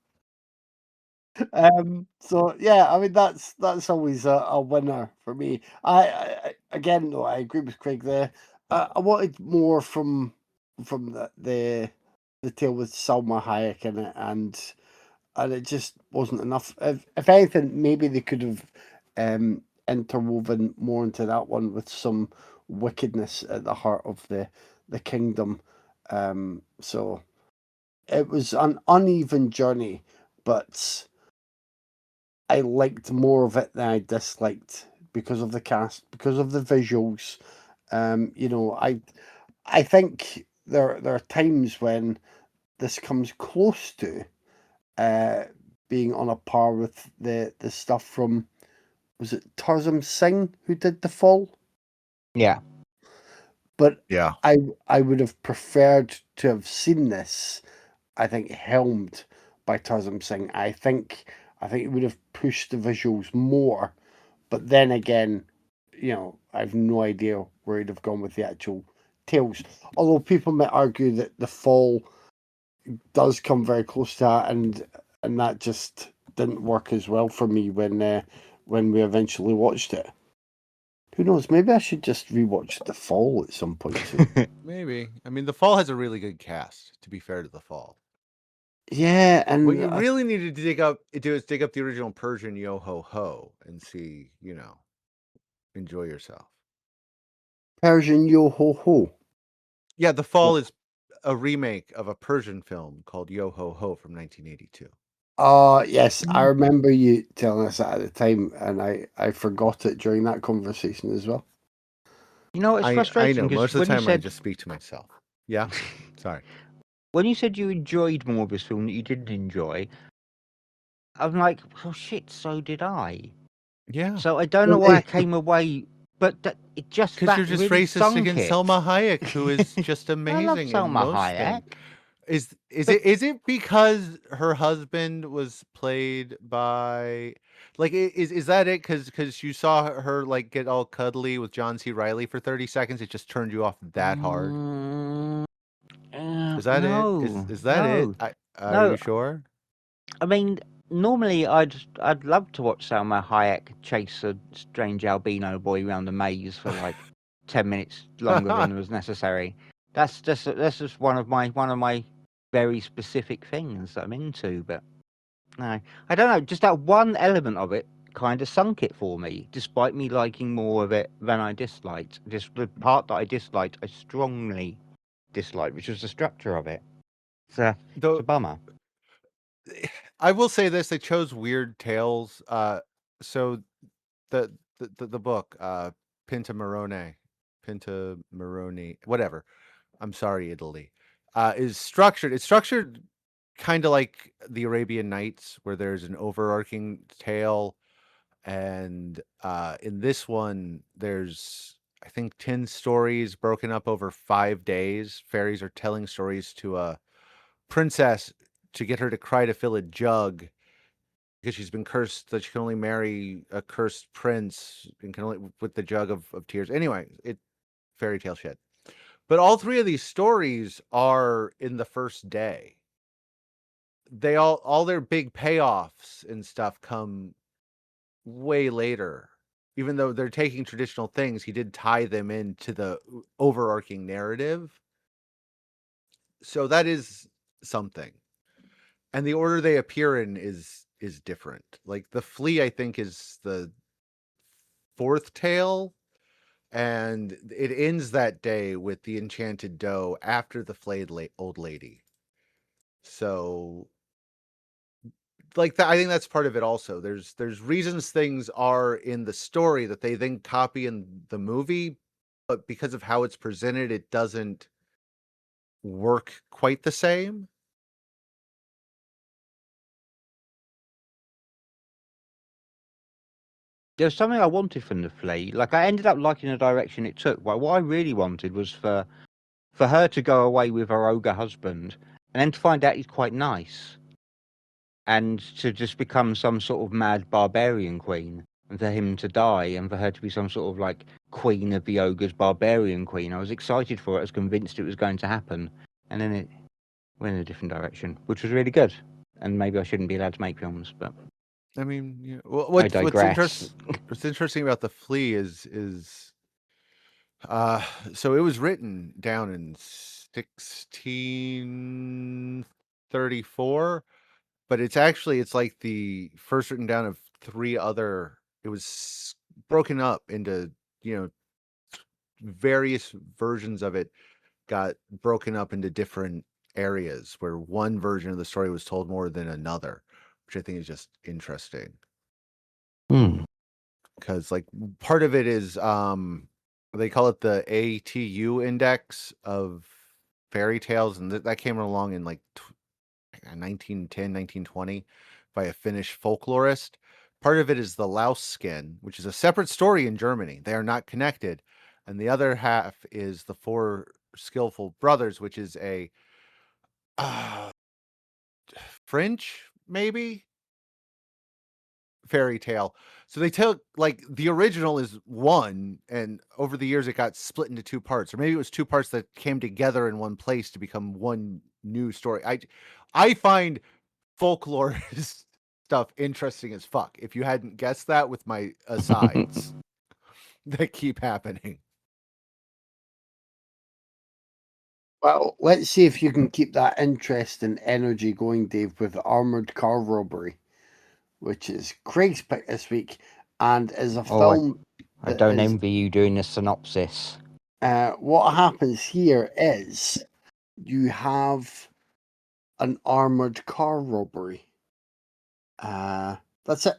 So yeah, I mean that's always a winner for me. Again though, I agree with Craig there. I wanted more from the tale with Salma Hayek in it, and it just wasn't enough. If anything, maybe they could have interwoven more into that one with some wickedness at the heart of the kingdom. So it was an uneven journey, but I liked more of it than I disliked because of the cast, because of the visuals. I think there are times when this comes close to uh, being on a par with the stuff from, was it Tarzan Singh who did The Fall? Yeah. But Yeah. I would have preferred to have seen this, I think, helmed by Tarzan Singh. I think it would have pushed the visuals more. But then again, I have no idea where he'd have gone with the actual tales. Although people might argue that The Fall does come very close to that, and that just didn't work as well for me when we eventually watched it. Who knows? Maybe I should just rewatch The Fall at some point soon. Maybe. I mean, The Fall has a really good cast, to be fair to The Fall. Yeah, and What you really need to dig up the original Persian Yo Ho Ho and see, enjoy yourself. Persian Yo Ho Ho. Yeah, The Fall is a remake of a Persian film called Yo Ho Ho from 1982. Yes, I remember you telling us that at the time, and I forgot it during that conversation as well. You know, it's I frustrating know. because Most of the when you time I said just speak to myself. Yeah? Sorry. when you said you enjoyed more of this film that you didn't enjoy, I'm like, oh shit, so did I. Yeah. So I don't know why I came away But it just Because that you're just really racist sunk against it. Selma Hayek, who is just I love amazing in Selma most things. Hayek. Is it because her husband was played by, like, is that it? Because you saw her like get all cuddly with John C. Reilly for 30 seconds, it just turned you off that hard. Mm, Is that it? no, Is that it? Are no. you sure? I mean, normally I'd love to watch Salma Hayek chase a strange albino boy around a maze for like 10 minutes longer than was necessary. That's just one of my very specific things that I'm into. But no, I don't know. Just that one element of it kind of sunk it for me, despite me liking more of it than I disliked. Just the part that I disliked, I strongly disliked, which was the structure of it. It's a Though bummer. I will say this, they chose weird tales. So the book, Pentamerone, whatever. I'm sorry, Italy. Is structured. It's structured kind of like the Arabian Nights, where there's an overarching tale, and in this one, there's, I think, 10 stories broken up over 5 days. Fairies are telling stories to a princess to get her to cry to fill a jug because she's been cursed that she can only marry a cursed prince and can only with the jug of tears. Anyway, it fairy tale shit. But all three of these stories are in the first day. They all their big payoffs and stuff come way later. Even though they're taking traditional things, he did tie them into the overarching narrative. So that is something. And the order they appear in is different. Like the flea, I think, is the fourth tale, and it ends that day with the enchanted doe after the flayed old lady. So, like that, I think that's part of it. Also, there's reasons things are in the story that they then copy in the movie, but because of how it's presented, it doesn't work quite the same. There's something I wanted from the flea. Like I ended up liking the direction it took. But what I really wanted was for her to go away with her ogre husband, and then to find out he's quite nice, and to just become some sort of mad barbarian queen, and for him to die, and for her to be some sort of like queen of the ogres, barbarian queen. I was excited for it. I was convinced it was going to happen, and then it went in a different direction, which was really good. And maybe I shouldn't be allowed to make films, but I mean, I digress. what's interesting about the flea is so it was written down in 1634, but it's like the first written down of three other. It was broken up into, you know, various versions of it got broken up into different areas where one version of the story was told more than another, which I think is just interesting. Because like part of it is they call it the ATU index of fairy tales, and that came along in like 1910 1920 by a Finnish folklorist. Part of it is the louse skin, which is a separate story in Germany. They are not connected. And the other half is the Four Skillful Brothers, which is a French maybe fairy tale. So they took, like, the original is one, and over the years it got split into two parts, or maybe it was two parts that came together in one place to become one new story. I find folklore stuff interesting as fuck. If you hadn't guessed that with my asides that keep happening. Well, let's see if you can keep that interest and energy going, Dave, with Armored Car Robbery, which is Craig's pick this week, and is a film. I don't envy you doing the synopsis. What happens here is you have an armored car robbery. That's it.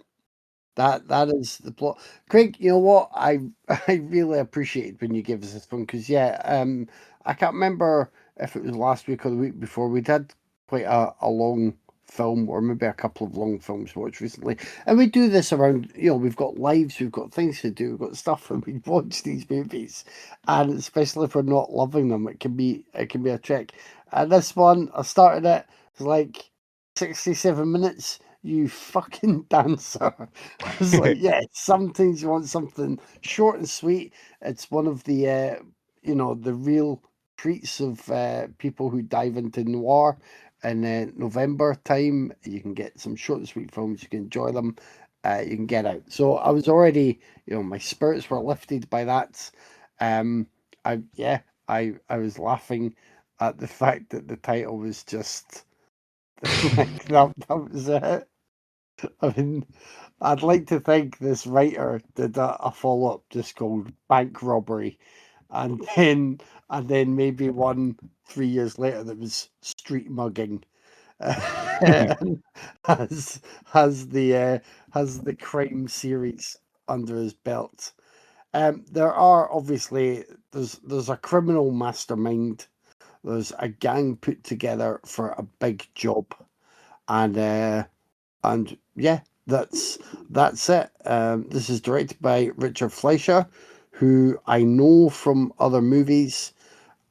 That is the plot. Craig, you know what? I really appreciate when you give us this one because I can't remember if it was last week or the week before. We did quite a long film, or maybe a couple of long films watched recently. And we do this around, we've got lives, we've got things to do, we've got stuff, and we watch these movies. And especially if we're not loving them, it can be a trick. And this one, I started it, it's like 67 minutes. You fucking dancer. It's like, yeah, sometimes you want something short and sweet. It's one of the, the real treats of people who dive into noir in November time. You can get some short and sweet films. You can enjoy them. You can get out. So I was already, my spirits were lifted by that. I was laughing at the fact that the title was just like that was it. I mean, I'd like to think this writer did a follow up just called Bank Robbery, and then maybe one 3 years later that was Street Mugging. has the crime series under his belt. There are obviously there's a criminal mastermind. There's a gang put together for a big job, and yeah, that's it. This is directed by Richard Fleischer, who I know from other movies,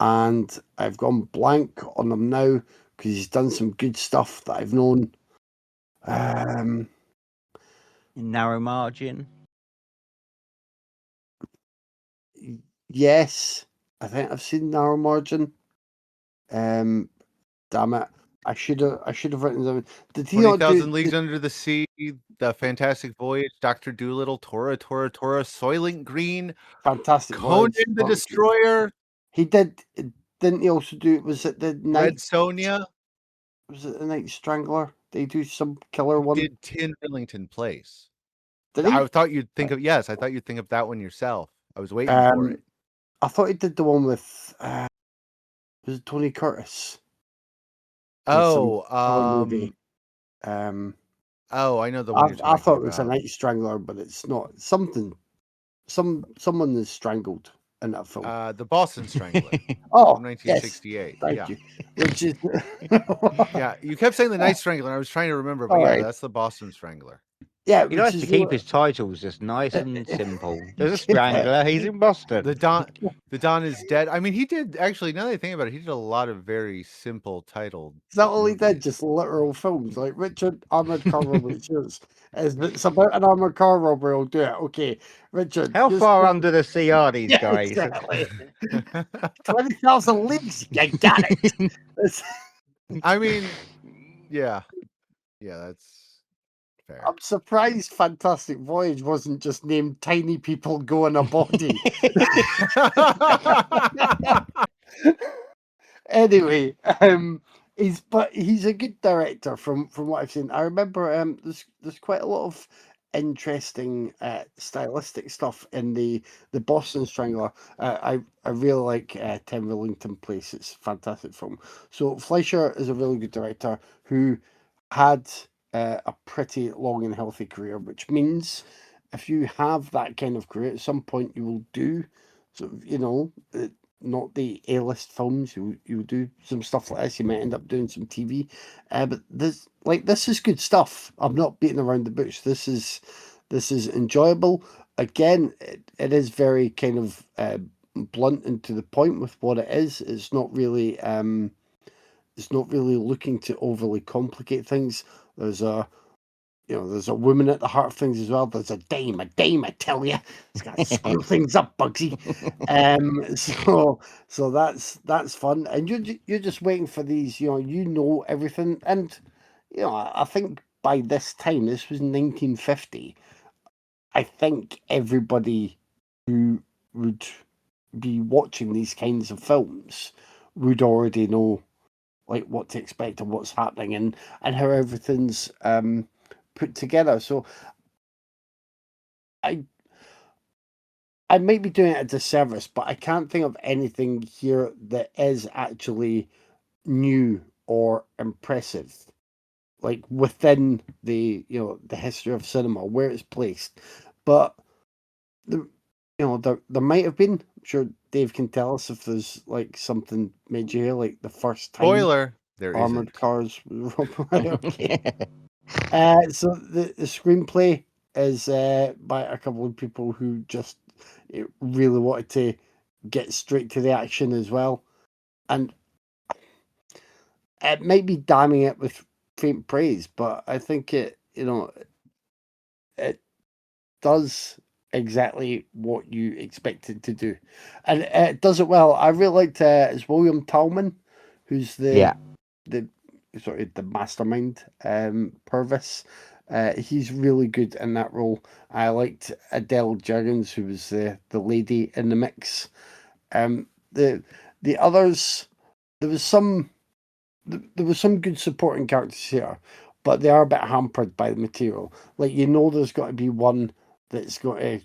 and I've gone blank on him now because he's done some good stuff that I've known. Narrow Margin. Yes, I think I've seen Narrow Margin. Damn it. I should have written them. Did he not do 20,000 Leagues Under the Sea, The Fantastic Voyage, Dr. Dolittle, Tora, Soylent Green, Fantastic Conan Voyage? the Destroyer, He did. Didn't he also do? Was it the Red Night? Sonja? Was it the Night Strangler? Did he do some killer one? Did 10 Millington Place. Did he? I thought you'd think of that one yourself. I was waiting for it. I thought he did the one with was it Tony Curtis? Oh, movie. Oh, I know the one you're talking I thought it was a about. Night Strangler, but it's not. Someone is strangled in that film. The Boston Strangler. Oh, from 1968. Yes, thank you. Which is yeah, you kept saying the Night Strangler, and I was trying to remember, but Alright. that's the Boston Strangler. Yeah, He likes to keep his titles just nice and simple. There's a strangler. He's in Boston. The Don is dead. I mean, he did actually. Now that I think about it, he did a lot of very simple titled. Is that all he did? movies. Just literal films like Richard Armored Car Robbery. It's about an armored car robbery. I'll do it. Okay, Richard. How far under the sea are these guys? Exactly. 20,000 leagues. You got it. I mean, yeah, that's fair. I'm surprised Fantastic Voyage wasn't just named Tiny People Go in a Body. Anyway, he's a good director from what I've seen. I remember there's quite a lot of interesting stylistic stuff in the Boston Strangler. I really like 10 Millington Place. It's a fantastic film. So Fleischer is a really good director who had a pretty long and healthy career, which means if you have that kind of career, at some point you will do sort of, not the A-list films. You do some stuff like this. You might end up doing some TV, but this is good stuff. I'm not beating around the bush. This is enjoyable. Again, it is very kind of blunt and to the point with what it is. It's not really looking to overly complicate things. There's a woman at the heart of things as well. There's a dame, I tell you. It's got to screw things up, Bugsy. So that's fun. And you're just waiting for these, everything. And, I think by this time, this was 1950, I think everybody who would be watching these kinds of films would already know like what to expect and what's happening and how everything's put together. So I might be doing it a disservice, but I can't think of anything here that is actually new or impressive, like within the the history of cinema where it's placed. But there might have been. I'm sure Dave can tell us if there's like something major here, like the first time. Spoiler. There Armored isn't. Cars Robbery. Okay. So the screenplay is by a couple of people who just really wanted to get straight to the action as well, and it might be damning it with faint praise, but I think it it does exactly what you expect it to do, and it does it well. I really liked it's William Tallman, who's Yeah. the the mastermind, Purvis. He's really good in that role. I liked Adele Juggins, who was the lady in the mix. The others, there was some good supporting characters here, but they are a bit hampered by the material. Like, there's got to be one that's got to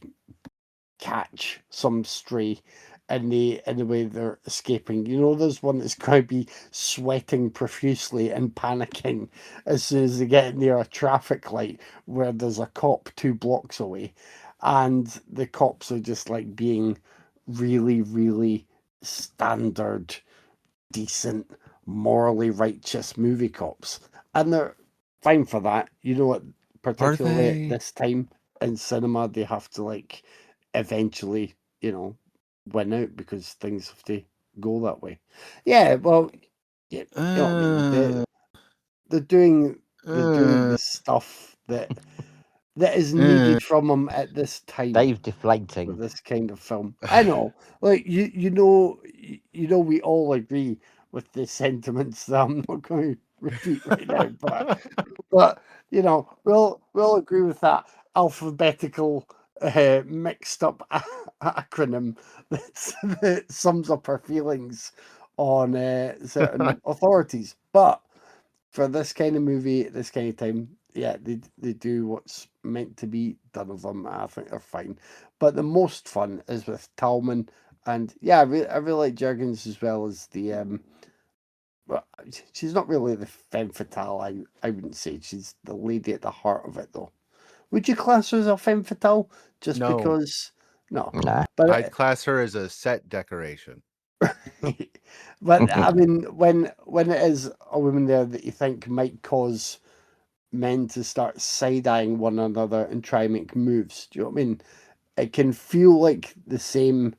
catch some stray in the way they're escaping. There's one that's going to be sweating profusely and panicking as soon as they get near a traffic light where there's a cop 2 blocks away, and the cops are just like being really, really standard, decent, morally righteous movie cops, and they're fine for that. What, Are particularly at they? this time in cinema, they have to like eventually, win out because things have to go that way. Yeah, well, yeah, what I mean, they're doing the stuff that is needed from them at this time Dave for deflating. this kind of film. I know, like we all agree with the sentiments that I'm not going to repeat right now, but we'll agree with that alphabetical mixed up acronym that sums up our feelings on certain authorities. But for this kind of movie at this kind of time, yeah, they do what's meant to be done of them. I think they're fine. But the most fun is with Talman, and yeah, I really like Juggins as well as the well, she's not really the femme fatale. I wouldn't say she's the lady at the heart of it, though. Would you class her as a femme fatale just No. because? No, Nah. but I'd class her as a set decoration. but I mean, when it is a woman there that you think might cause men to start side-eyeing one another and try and make moves, do you know what I mean? It can feel like the same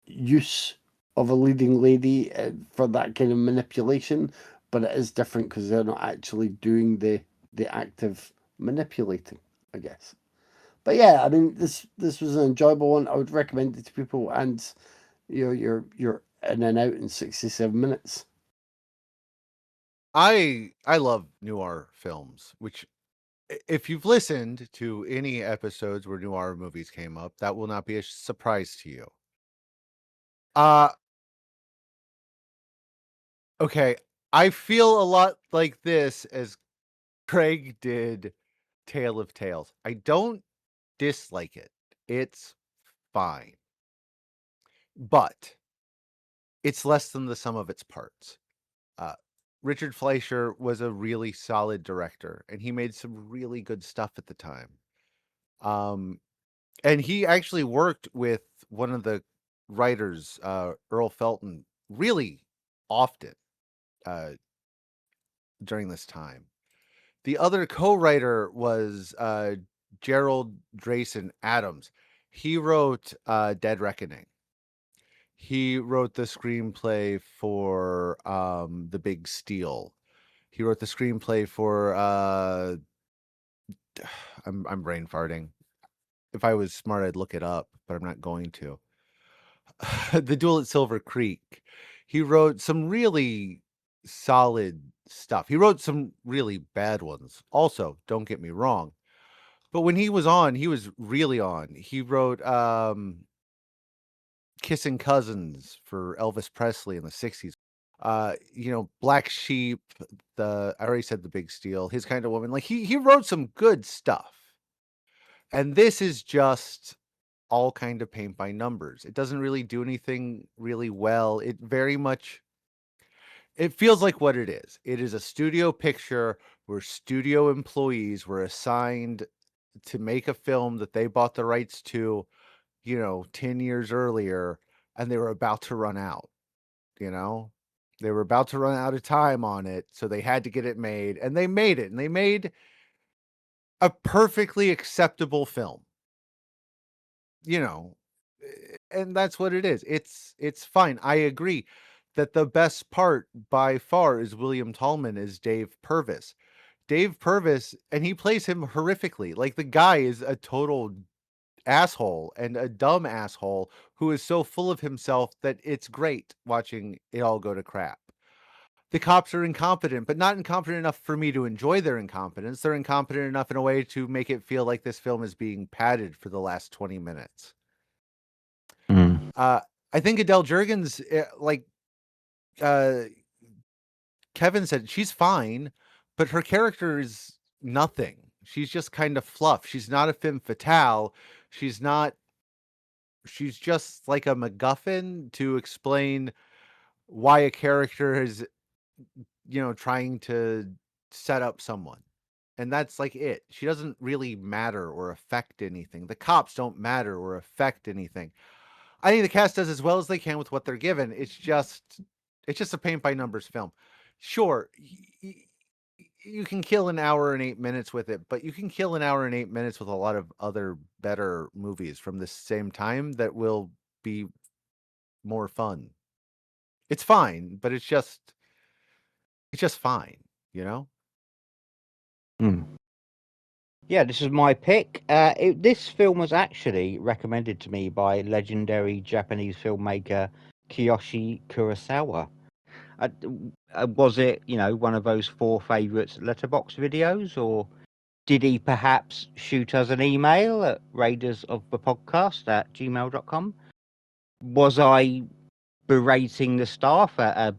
use of a leading lady for that kind of manipulation, but it is different because they're not actually doing the active manipulating, I guess. But yeah, I mean, this was an enjoyable one. I would recommend it to people, and you're in and out in 67 minutes. I love noir films, which if you've listened to any episodes where noir movies came up, that will not be a surprise to you. Uh okay, I feel a lot like this as Craig did Tale of Tales. I don't dislike it. It's fine. But it's less than the sum of its parts. Uh, Richard Fleischer was a really solid director, and he made some really good stuff at the time. And he actually worked with one of the writers, Earl Felton, really often uh, during this time. The other co-writer was Gerald Drayson Adams. He wrote Dead Reckoning. He wrote the screenplay for The Big Steal. He wrote the screenplay for I'm brain farting. If I was smart, I'd look it up, but I'm not going to. The Duel at Silver Creek. He wrote some really solid stuff. He wrote some really bad ones. Also, don't get me wrong. But when he was on, he was really on. He wrote Kissing Cousins for Elvis Presley in the 60s. Black Sheep, I already said The Big Steal, His Kind of Woman. Like he wrote some good stuff. And this is just all kind of paint by numbers. It doesn't really do anything really well. It feels like what it is. It is a studio picture where studio employees were assigned to make a film that they bought the rights to, 10 years earlier, and they were about to run out, you know? They were about to run out of time on it, so they had to get it made, and they made it, and they made a perfectly acceptable film. You know, and that's what it is. It's fine. I agree that the best part by far is William Tallman as Dave Purvis. Dave Purvis, and he plays him horrifically. Like, the guy is a total asshole and a dumb asshole who is so full of himself that it's great watching it all go to crap. The cops are incompetent, but not incompetent enough for me to enjoy their incompetence. They're incompetent enough in a way to make it feel like this film is being padded for the last 20 minutes. I think Adele Jurgens, Kevin said, she's fine, but her character is nothing. She's just kind of fluff. She's not a femme fatale. She's just like a MacGuffin to explain why a character is, trying to set up someone. And that's like it. She doesn't really matter or affect anything. The cops don't matter or affect anything. I think the cast does as well as they can with what they're given. It's just a paint by numbers film. Sure, you can kill an hour and 8 minutes with it, but you can kill an hour and 8 minutes with a lot of other better movies from the same time that will be more fun. It's fine, but it's just fine, you know? Yeah, this is my pick. This film was actually recommended to me by legendary Japanese filmmaker Kiyoshi Kurosawa. Was it, one of those 4 favourites letterbox videos, or did he perhaps shoot us an email at raidersofthepodcast@gmail.com? Was I berating the staff at a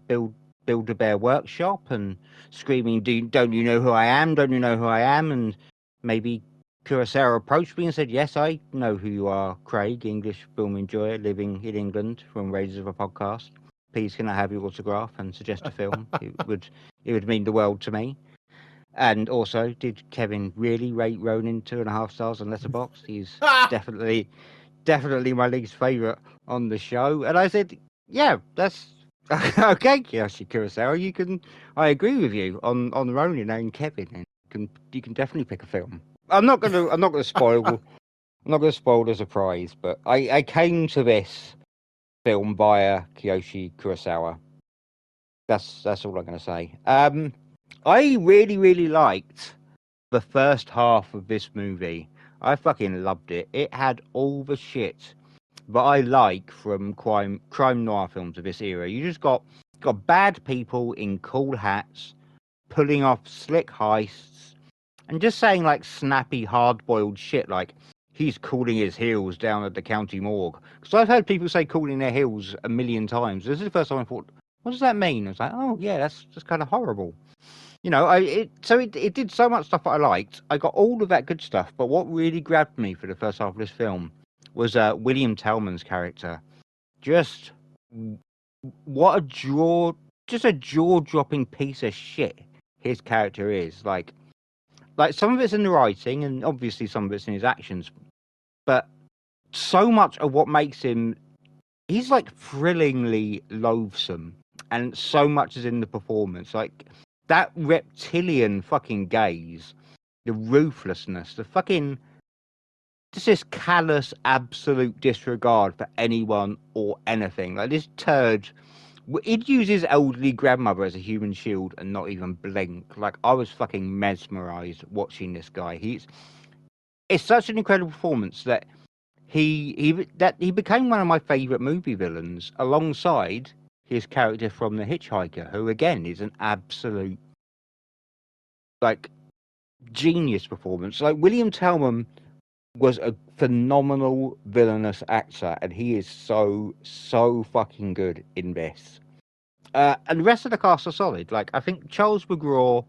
Build-A-Bear workshop and screaming, don't you know who I am? Don't you know who I am? And maybe Kurosawa approached me and said, yes, I know who you are, Craig, English film enjoyer living in England from Raiders of a Podcast. Please, can I have your autograph and suggest a film? It would mean the world to me. And also, did Kevin really rate Ronin 2.5 stars on Letterboxd? He's definitely my least favourite on the show. And I said, yeah, that's okay, Kiyoshi Kurosawa. I agree with you on Ronin and Kevin. And you can definitely pick a film. I'm not gonna spoil the surprise, but I came to this film via Kiyoshi Kurosawa. That's all I'm gonna say. I really, really liked the first half of this movie. I fucking loved it. It had all the shit that I like from crime noir films of this era. You just got bad people in cool hats pulling off slick heists and just saying like snappy, hard-boiled shit like he's cooling his heels down at the county morgue. Because I've heard people say cooling their heels a million times. This is the first time I thought, what does that mean? I was like, oh yeah, that's just kind of horrible. It did so much stuff that I liked. I got all of that good stuff, but what really grabbed me for the first half of this film was William Tellman's character. Just what a jaw-dropping piece of shit his character is. Like some of it's in the writing, and obviously some of it's in his actions, but so much of what makes him, he's like thrillingly loathsome, and so much is in the performance. Like that reptilian fucking gaze, the ruthlessness, the fucking just this callous, absolute disregard for anyone or anything. Like this turd, he'd use his elderly grandmother as a human shield and not even blink. Like I was fucking mesmerized watching this guy. It's such an incredible performance that he became one of my favorite movie villains alongside his character from The Hitchhiker, who again is an absolute like genius performance. Like William Tellman was a phenomenal villainous actor, and he is so fucking good in this. And the rest of the cast are solid. Like I think Charles McGraw,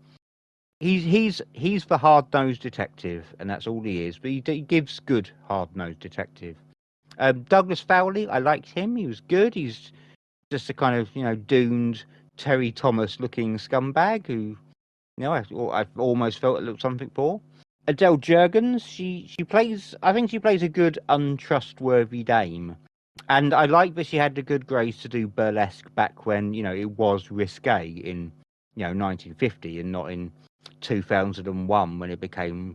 he's the hard-nosed detective, and that's all he is. But he gives good hard-nosed detective. Douglas Fowley, I liked him. He was good. He's just a kind of doomed Terry Thomas-looking scumbag who I almost felt it looked something for. Adele Jurgens, she plays a good untrustworthy dame, And I like that she had the good grace to do burlesque back when, it was risque in, 1950 and not in 2001 when it became.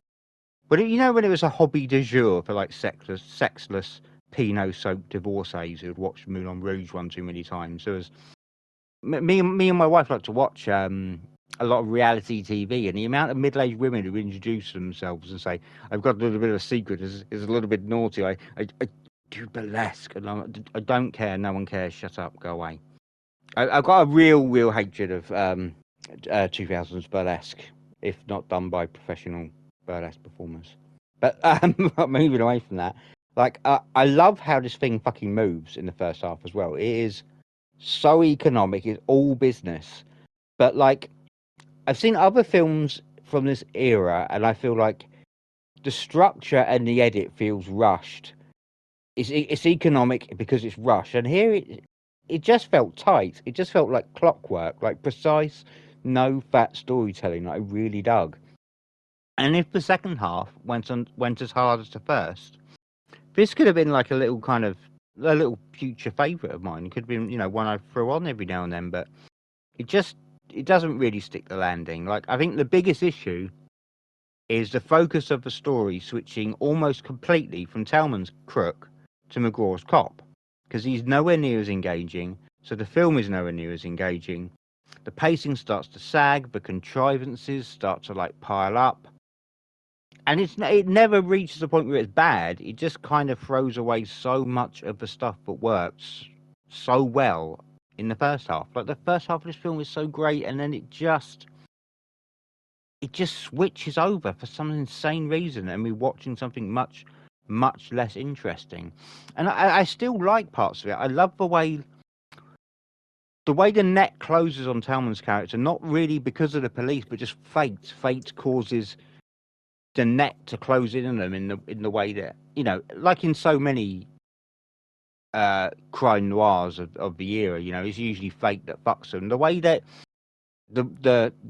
But when it was a hobby du jour for like sexless Pinot-soaked divorcees who had watched Moulin Rouge one too many times. There was me and my wife like to watch a lot of reality TV, and the amount of middle-aged women who introduce themselves and say, "I've got a little bit of a secret. Is a little bit naughty. I do burlesque, and I don't care. No one cares. Shut up. Go away." I've got a real hatred of 2000s burlesque, if not done by professional burlesque performers. But moving away from that, like I love how this thing fucking moves in the first half as well. It is so economic. It's all business. But like, I've seen other films from this era, and I feel like the structure and the edit feels rushed. It's economic because it's rushed, and here it just felt tight. It just felt like clockwork, like precise, no fat storytelling that I really dug. And if the second half went as hard as the first, this could have been like a little future favourite of mine. It could have been, one I throw on every now and then, but it doesn't really stick the landing. Like, I think the biggest issue is the focus of the story switching almost completely from Talman's crook to McGraw's cop, because he's nowhere near as engaging, so the film is nowhere near as engaging. The pacing starts to sag, the contrivances start to like pile up, and it never reaches a point where it's bad. It just kind of throws away so much of the stuff that works so well in the first half. Like, the first half of this film is so great, and then it just switches over for some insane reason, and we're watching something much, much less interesting. And I still like parts of it. I love the way the net closes on Talman's character, not really because of the police, but just fate. Fate causes the net to close in on them in the way that, like in so many crime noirs of the era, it's usually fate that fucks them. The way that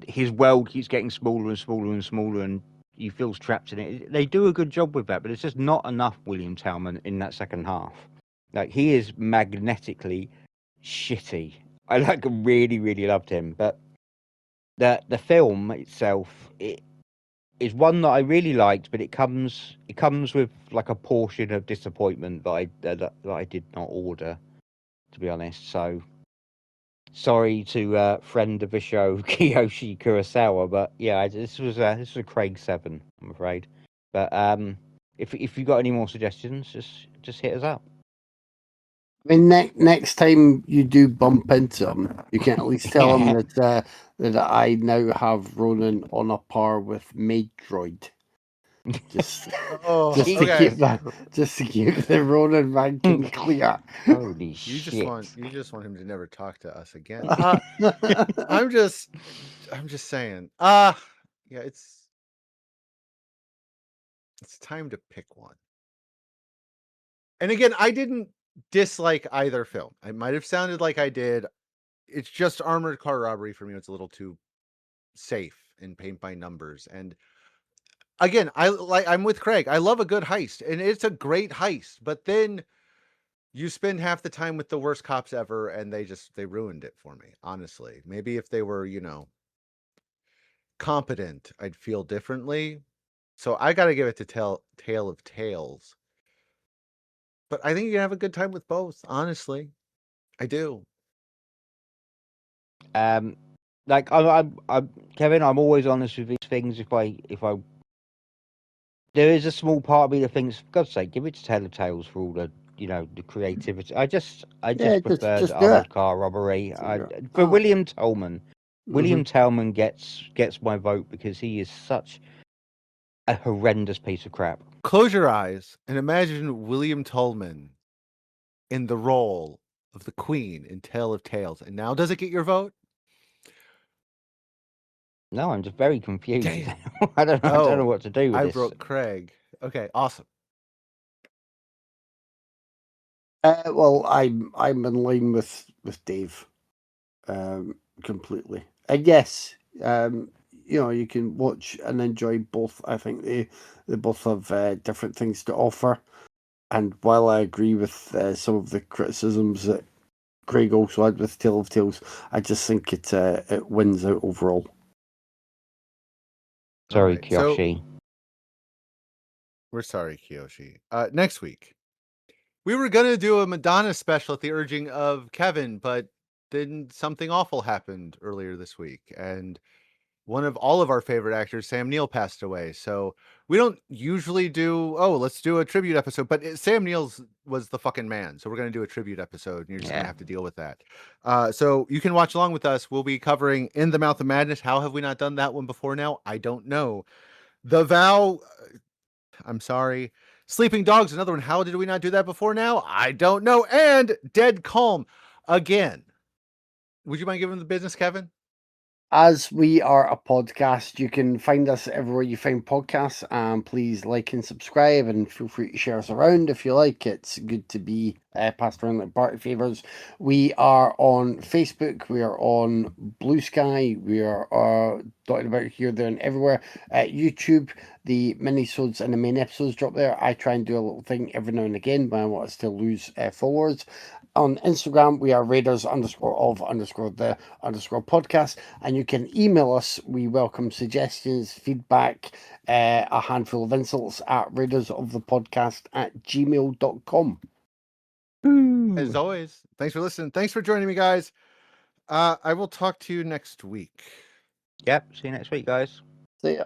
his world keeps getting smaller and smaller and smaller, and he feels trapped in it. They do a good job with that, but it's just not enough William Talman in that second half. Like, he is magnetically shitty. I really, really loved him, but the film itself, it is one that I really liked, but it comes with like a portion of disappointment that I did not order, to be honest. So sorry to friend of the show Kiyoshi Kurosawa, but yeah, this was a Craig 7, I'm afraid. But if you got any more suggestions, just hit us up. I mean, next time you do bump into him, you can at least tell him that I now have Ronan on a par with Maidroid. Just to keep the Ronan ranking clear. Holy shit! You just want him to never talk to us again. I'm just saying. Yeah, it's time to pick one. And again, I didn't dislike either film. I might have sounded like I did. It's just Armored Car Robbery for me. It's a little too safe and paint by numbers. And again, I'm with Craig. I love a good heist, and it's a great heist. But then you spend half the time with the worst cops ever, and they ruined it for me. Honestly, maybe if they were, competent, I'd feel differently. So I got to give it to Tale of Tales. But I think you can have a good time with both. Honestly, I do. Like I'm Kevin, I'm always honest with these things. If I there is a small part of me that thinks, for God's sake, give it to Tale of Tales for all the the creativity. I just preferred Armored Car Robbery. For William Talman. William Talman gets my vote because he is such a horrendous piece of crap. Close your eyes and imagine William Talman in the role of the Queen in Tale of Tales. And now, does it get your vote? No, I'm just very confused. I don't know what to do with this. I wrote Craig. Okay, awesome. Well, I'm in line with Dave, completely. And yes, you can watch and enjoy both. I think they both have different things to offer. And while I agree with some of the criticisms that Craig also had with Tale of Tales, I just think it wins out overall. Sorry, Alright, so- Kyoshi. We're sorry, Kiyoshi. Next week, we were gonna do a Madonna special at the urging of Kevin, but then something awful happened earlier this week, and one of all of our favorite actors, Sam Neill, passed away. So we don't usually do, let's do a tribute episode, but Sam Neill's was the fucking man. So we're going to do a tribute episode, and you're just going to have to deal with that. So you can watch along with us. We'll be covering In the Mouth of Madness. How have we not done that one before now? I don't know. The Vow, I'm sorry. Sleeping Dogs, another one. How did we not do that before now? I don't know. And Dead Calm again. Would you mind giving them the business, Kevin? As we are a podcast, you can find us everywhere you find podcasts, and please like and subscribe, and feel free to share us around if you like. It's good to be passed around like party favors. We are on Facebook, we are on Blue Sky, we are dotted about here, there, and everywhere. YouTube, the mini-sodes and the main episodes drop there. I try and do a little thing every now and again when I want us to lose followers. On Instagram, we are Raiders_of_the_podcast, and you can email us. We welcome suggestions, feedback, a handful of insults at raidersofthepodcast@gmail.com. As always, thanks for listening. Thanks for joining me, guys. I will talk to you next week. Yep. See you next week, guys. See ya.